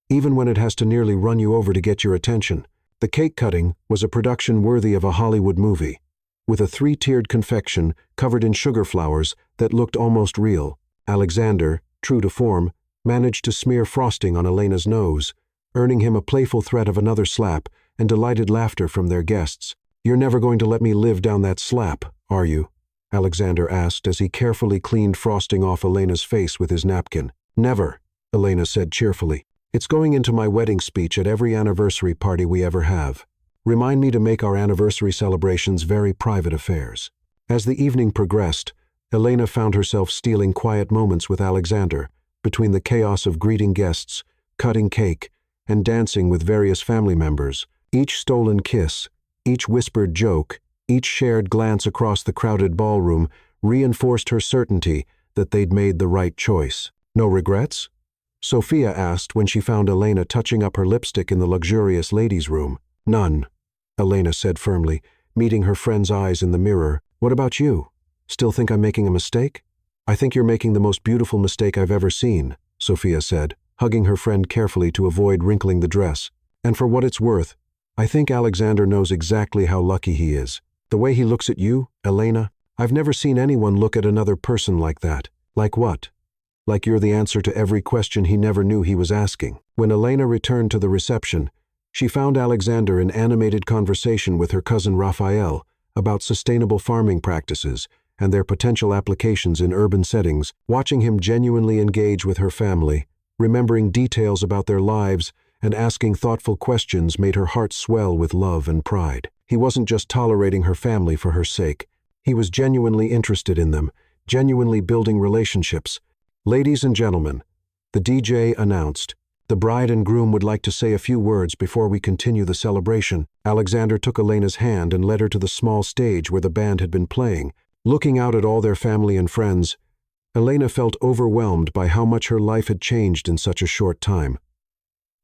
even when it has to nearly run you over to get your attention." The cake cutting was a production worthy of a Hollywood movie, with a 3-tiered confection covered in sugar flowers that looked almost real. Alexander, true to form, managed to smear frosting on Elena's nose, earning him a playful threat of another slap and delighted laughter from their guests. "You're never going to let me live down that slap, are you?" Alexander asked as he carefully cleaned frosting off Elena's face with his napkin. "Never," Elena said cheerfully. "It's going into my wedding speech at every anniversary party we ever have. Remind me to make our anniversary celebrations very private affairs." As the evening progressed, Elena found herself stealing quiet moments with Alexander, between the chaos of greeting guests, cutting cake, and dancing with various family members. Each stolen kiss, each whispered joke, each shared glance across the crowded ballroom reinforced her certainty that they'd made the right choice. "No regrets?" Sophia asked when she found Elena touching up her lipstick in the luxurious ladies' room. "None," Elena said firmly, meeting her friend's eyes in the mirror. "What about you? Still think I'm making a mistake?" "I think you're making the most beautiful mistake I've ever seen," Sophia said, hugging her friend carefully to avoid wrinkling the dress. "And for what it's worth, I think Alexander knows exactly how lucky he is. The way he looks at you, Elena, I've never seen anyone look at another person like that." "Like what?" "Like you're the answer to every question he never knew he was asking." When Elena returned to the reception, she found Alexander in animated conversation with her cousin Raphael, about sustainable farming practices and their potential applications in urban settings, watching him genuinely engage with her family, remembering details about their lives, and asking thoughtful questions made her heart swell with love and pride. He wasn't just tolerating her family for her sake. He was genuinely interested in them, genuinely building relationships. Ladies and gentlemen, the DJ announced. The bride and groom would like to say a few words before we continue the celebration. Alexander took Elena's hand and led her to the small stage where the band had been playing. Looking out at all their family and friends, Elena felt overwhelmed by how much her life had changed in such a short time,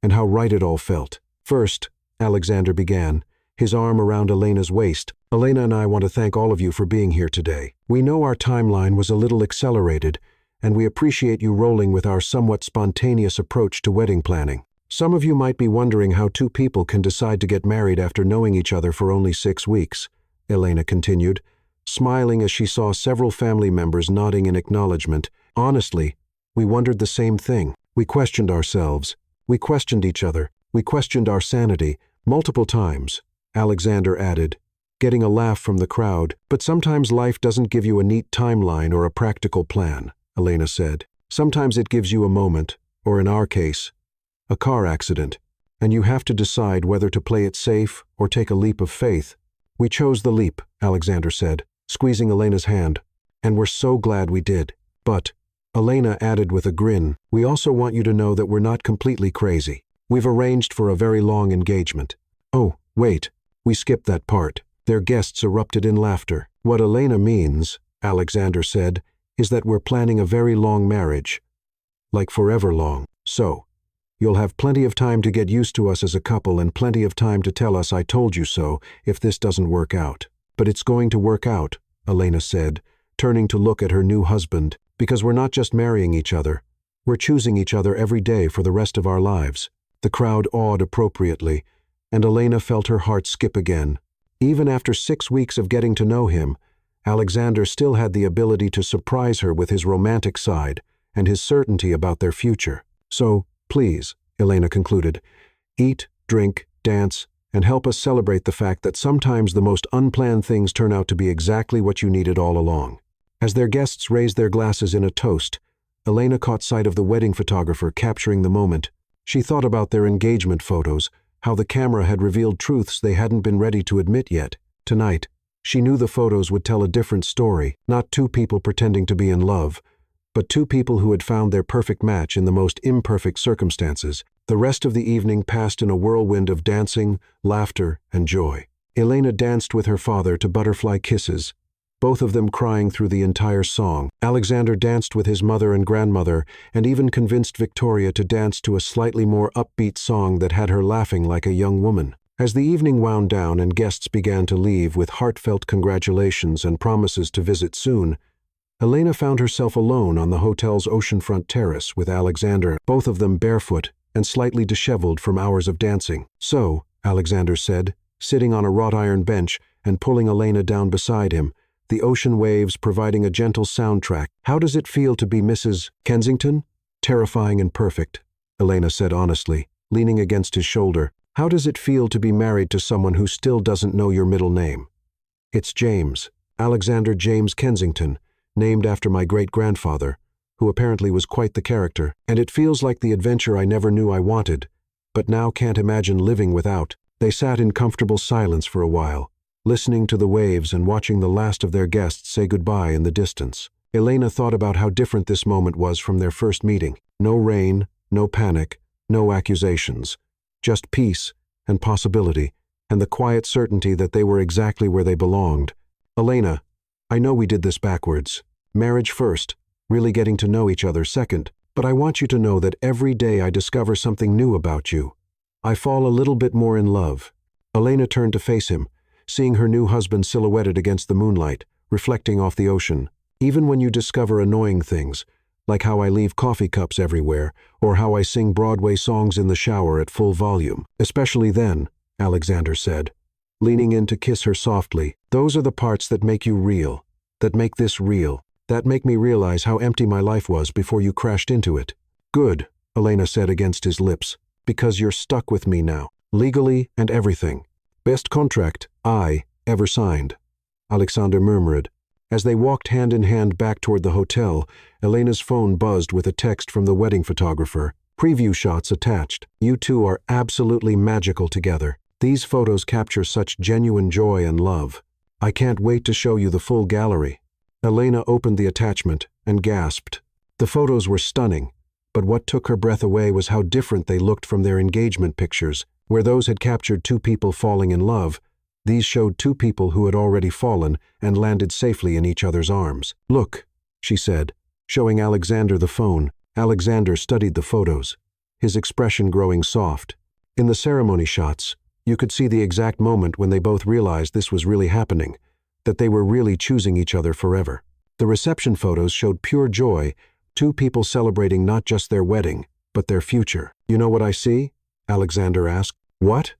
and how right it all felt. First, Alexander began, his arm around Elena's waist. Elena and I want to thank all of you for being here today. We know our timeline was a little accelerated, and we appreciate you rolling with our somewhat spontaneous approach to wedding planning. Some of you might be wondering how two people can decide to get married after knowing each other for only 6 weeks, Elena continued, smiling as she saw several family members nodding in acknowledgement. Honestly, we wondered the same thing. We questioned ourselves. We questioned each other. We questioned our sanity multiple times, Alexander added, getting a laugh from the crowd. But sometimes life doesn't give you a neat timeline or a practical plan, Elena said. Sometimes it gives you a moment, or in our case, a car accident, and you have to decide whether to play it safe or take a leap of faith. We chose the leap, Alexander said, squeezing Elena's hand, and we're so glad we did. But, Elena added with a grin, we also want you to know that we're not completely crazy. We've arranged for a very long engagement. Oh, wait, we skipped that part. Their guests erupted in laughter. What Elena means, Alexander said, is that we're planning a very long marriage. Like forever long. So, you'll have plenty of time to get used to us as a couple and plenty of time to tell us I told you so if this doesn't work out. But it's going to work out, Elena said, turning to look at her new husband, because we're not just marrying each other. We're choosing each other every day for the rest of our lives. The crowd awed appropriately, and Elena felt her heart skip again. Even after 6 weeks of getting to know him, Alexander still had the ability to surprise her with his romantic side and his certainty about their future. So, please, Elena concluded, eat, drink, dance, and help us celebrate the fact that sometimes the most unplanned things turn out to be exactly what you needed all along. As their guests raised their glasses in a toast, Elena caught sight of the wedding photographer capturing the moment. She thought about their engagement photos, how the camera had revealed truths they hadn't been ready to admit yet. Tonight, she knew the photos would tell a different story, not two people pretending to be in love, but two people who had found their perfect match in the most imperfect circumstances. The rest of the evening passed in a whirlwind of dancing, laughter, and joy. Elena danced with her father to Butterfly Kisses, both of them crying through the entire song. Alexander danced with his mother and grandmother, and even convinced Victoria to dance to a slightly more upbeat song that had her laughing like a young woman. As the evening wound down and guests began to leave with heartfelt congratulations and promises to visit soon, Elena found herself alone on the hotel's oceanfront terrace with Alexander, both of them barefoot and slightly disheveled from hours of dancing. So, Alexander said, sitting on a wrought iron bench and pulling Elena down beside him, the ocean waves providing a gentle soundtrack. How does it feel to be Mrs. Kensington? Terrifying and perfect, Elena said honestly, leaning against his shoulder. How does it feel to be married to someone who still doesn't know your middle name? It's James, Alexander James Kensington, named after my great-grandfather, who apparently was quite the character, and it feels like the adventure I never knew I wanted, but now can't imagine living without. They sat in comfortable silence for a while, listening to the waves and watching the last of their guests say goodbye in the distance. Elena thought about how different this moment was from their first meeting. No rain, no panic, no accusations. Just peace and possibility, and the quiet certainty that they were exactly where they belonged. Elena, I know we did this backwards. Marriage first, really getting to know each other second, but I want you to know that every day I discover something new about you. I fall a little bit more in love. Elena turned to face him, seeing her new husband silhouetted against the moonlight, reflecting off the ocean. Even when you discover annoying things, like how I leave coffee cups everywhere, or how I sing Broadway songs in the shower at full volume. Especially then, Alexander said, leaning in to kiss her softly. Those are the parts that make you real, that make this real, that make me realize how empty my life was before you crashed into it. Good, Elena said against his lips, because you're stuck with me now, legally and everything. Best contract I ever signed. Alexander murmured. As they walked hand in hand back toward the hotel, Elena's phone buzzed with a text from the wedding photographer. Preview shots attached. You two are absolutely magical together. These photos capture such genuine joy and love. I can't wait to show you the full gallery. Elena opened the attachment and gasped. The photos were stunning, but what took her breath away was how different they looked from their engagement pictures. Where those had captured two people falling in love, these showed two people who had already fallen and landed safely in each other's arms. Look, she said, showing Alexander the phone. Alexander studied the photos, his expression growing soft. In the ceremony shots, you could see the exact moment when they both realized this was really happening, that they were really choosing each other forever. The reception photos showed pure joy, two people celebrating not just their wedding, but their future. You know what I see? Alexander asked. What?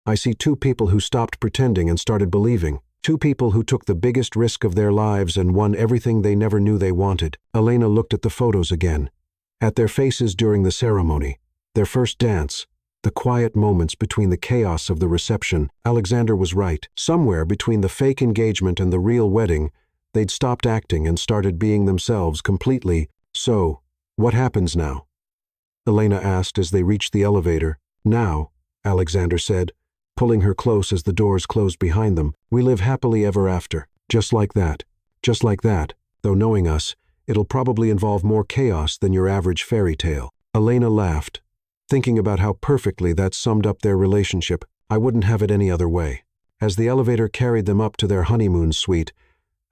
I see two people who stopped pretending and started believing. Two people who took the biggest risk of their lives and won everything they never knew they wanted. Elena looked at the photos again, at their faces during the ceremony, their first dance, the quiet moments between the chaos of the reception. Alexander was right. Somewhere between the fake engagement and the real wedding, they'd stopped acting and started being themselves completely. So, what happens now? Elena asked as they reached the elevator. Now, Alexander said, pulling her close as the doors closed behind them, we live happily ever after. Just like that. Just like that. Though knowing us, it'll probably involve more chaos than your average fairy tale. Elena laughed, thinking about how perfectly that summed up their relationship. I wouldn't have it any other way. As the elevator carried them up to their honeymoon suite,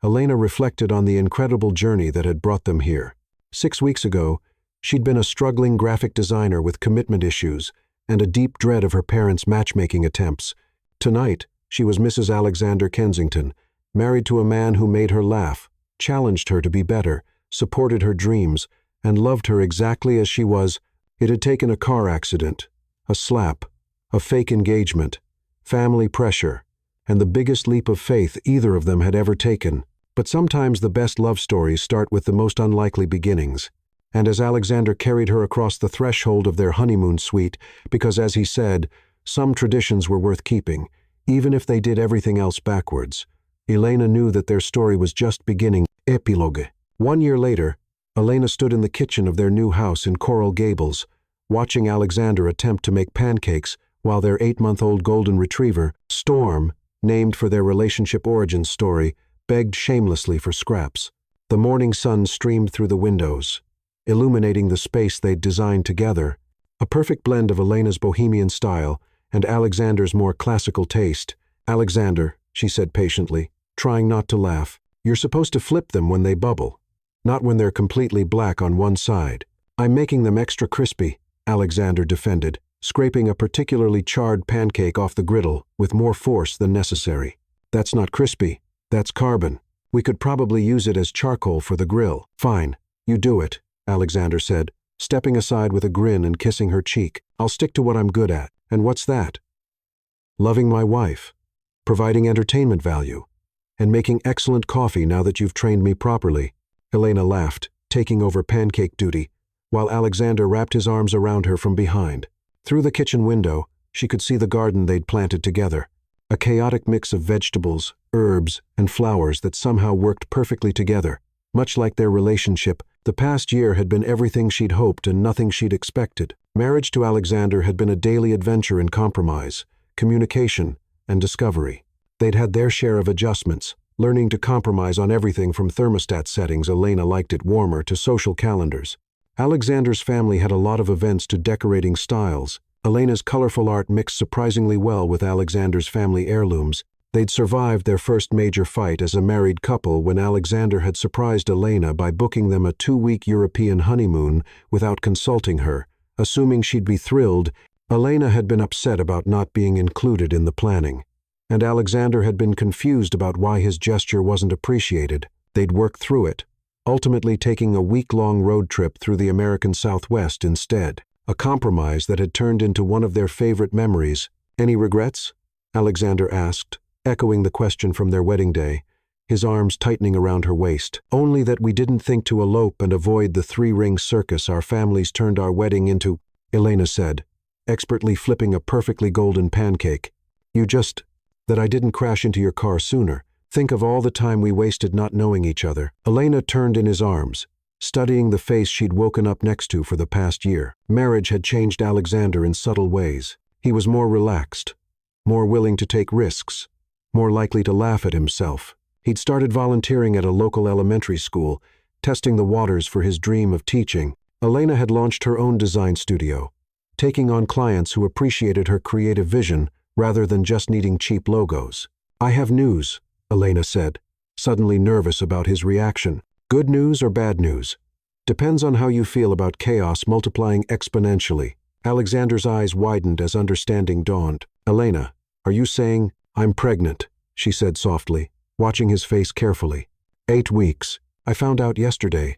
Elena reflected on the incredible journey that had brought them here. 6 weeks ago, she'd been a struggling graphic designer with commitment issues and a deep dread of her parents' matchmaking attempts. Tonight, she was Mrs. Alexander Kensington, married to a man who made her laugh, challenged her to be better, supported her dreams, and loved her exactly as she was. It had taken a car accident, a slap, a fake engagement, family pressure, and the biggest leap of faith either of them had ever taken. But sometimes the best love stories start with the most unlikely beginnings. And as Alexander carried her across the threshold of their honeymoon suite, because as he said, some traditions were worth keeping, even if they did everything else backwards, Elena knew that their story was just beginning. Epilogue. 1 year later, Elena stood in the kitchen of their new house in Coral Gables, watching Alexander attempt to make pancakes while their 8-month-old golden retriever, Storm, named for their relationship origin story, begged shamelessly for scraps. The morning sun streamed through the windows, illuminating the space they'd designed together, a perfect blend of Elena's bohemian style and Alexander's more classical taste. Alexander, she said patiently, trying not to laugh, you're supposed to flip them when they bubble, not when they're completely black on one side. I'm making them extra crispy, Alexander defended, scraping a particularly charred pancake off the griddle with more force than necessary. That's not crispy, that's carbon. We could probably use it as charcoal for the grill. Fine, you do it, Alexander said, stepping aside with a grin and kissing her cheek. I'll stick to what I'm good at. And what's that? Loving my wife, providing entertainment value, and making excellent coffee now that you've trained me properly. Elena laughed, taking over pancake duty, while Alexander wrapped his arms around her from behind. Through the kitchen window, she could see the garden they'd planted together, a chaotic mix of vegetables, herbs, and flowers that somehow worked perfectly together. Much like their relationship, the past year had been everything she'd hoped and nothing she'd expected. Marriage to Alexander had been a daily adventure in compromise, communication, and discovery. They'd had their share of adjustments, learning to compromise on everything from thermostat settings, Elena liked it warmer, to social calendars. Alexander's family had a lot of events to decorating styles. Elena's colorful art mixed surprisingly well with Alexander's family heirlooms. They'd survived their first major fight as a married couple when Alexander had surprised Elena by booking them a 2-week European honeymoon without consulting her. Assuming she'd be thrilled, Elena had been upset about not being included in the planning, and Alexander had been confused about why his gesture wasn't appreciated. They'd worked through it, ultimately taking a week-long road trip through the American Southwest instead, a compromise that had turned into one of their favorite memories. Any regrets? Alexander asked, echoing the question from their wedding day, his arms tightening around her waist. Only that we didn't think to elope and avoid the 3-ring circus our families turned our wedding into, Elena said, expertly flipping a perfectly golden pancake. That I didn't crash into your car sooner, Think of all the time we wasted not knowing each other. Elena turned in his arms, studying the face she'd woken up next to for the past year. Marriage had changed Alexander in subtle ways. He was more relaxed, more willing to take risks, more likely to laugh at himself. He'd started volunteering at a local elementary school, testing the waters for his dream of teaching. Elena had launched her own design studio, taking on clients who appreciated her creative vision rather than just needing cheap logos. "I have news," Elena said, suddenly nervous about his reaction. "Good news or bad news? Depends on how you feel about chaos multiplying exponentially." Alexander's eyes widened as understanding dawned. "Elena, are you saying I'm pregnant?" she said softly, watching his face carefully. 8 weeks. I found out yesterday,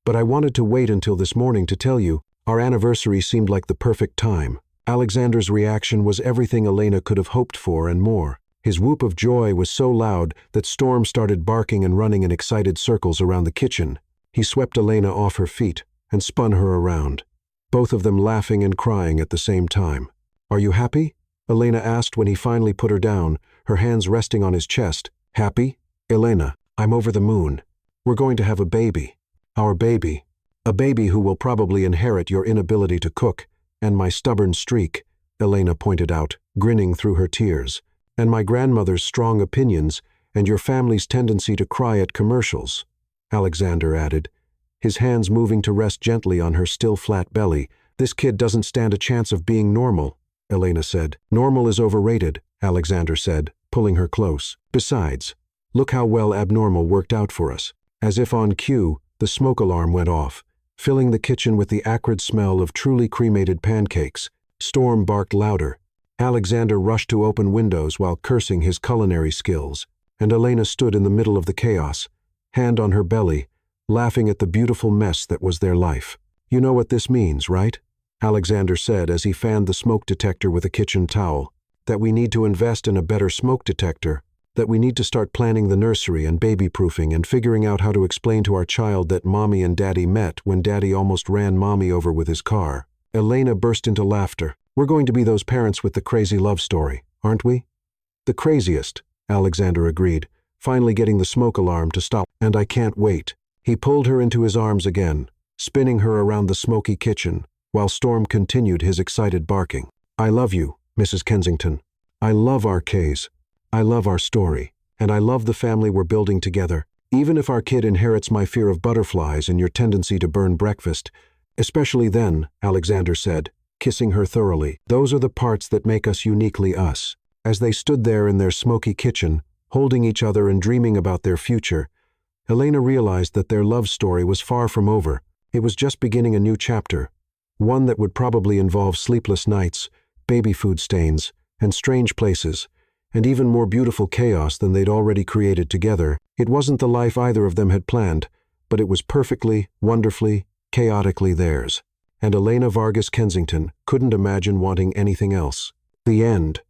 but I wanted to wait until this morning to tell you. Our anniversary seemed like the perfect time." Alexander's reaction was everything Elena could have hoped for and more. His whoop of joy was so loud that Storm started barking and running in excited circles around the kitchen. He swept Elena off her feet and spun her around, both of them laughing and crying at the same time. "Are you happy?" Elena asked when he finally put her down, her hands resting on his chest. "Happy? Elena, I'm over the moon. We're going to have a baby. Our baby. A baby who will probably inherit your inability to cook, and my stubborn streak," Elena pointed out, grinning through her tears, "and my grandmother's strong opinions, and your family's tendency to cry at commercials," Alexander added, his hands moving to rest gently on her still flat belly. "This kid doesn't stand a chance of being normal," Elena said. "Normal is overrated," Alexander said, pulling her close. "Besides, look how well abnormal worked out for us." As if on cue, the smoke alarm went off, filling the kitchen with the acrid smell of truly cremated pancakes. Storm barked louder. Alexander rushed to open windows while cursing his culinary skills, and Elena stood in the middle of the chaos, hand on her belly, laughing at the beautiful mess that was their life. "You know what this means, right?" Alexander said as he fanned the smoke detector with a kitchen towel. "That we need to invest in a better smoke detector, that we need to start planning the nursery and baby-proofing and figuring out how to explain to our child that Mommy and Daddy met when Daddy almost ran Mommy over with his car." Elena burst into laughter. "We're going to be those parents with the crazy love story, aren't we?" "The craziest," Alexander agreed, finally getting the smoke alarm to stop. "And I can't wait." He pulled her into his arms again, spinning her around the smoky kitchen, while Storm continued his excited barking. "I love you, Mrs. Kensington. I love our K's. I love our story, and I love the family we're building together. Even if our kid inherits my fear of butterflies and your tendency to burn breakfast, especially then," Alexander said, kissing her thoroughly. "Those are the parts that make us uniquely us." As they stood there in their smoky kitchen, holding each other and dreaming about their future, Elena realized that their love story was far from over. It was just beginning a new chapter, one that would probably involve sleepless nights, baby food stains, and strange places, and even more beautiful chaos than they'd already created together. It wasn't the life either of them had planned, but it was perfectly, wonderfully, chaotically theirs. And Elena Vargas Kensington couldn't imagine wanting anything else. The end.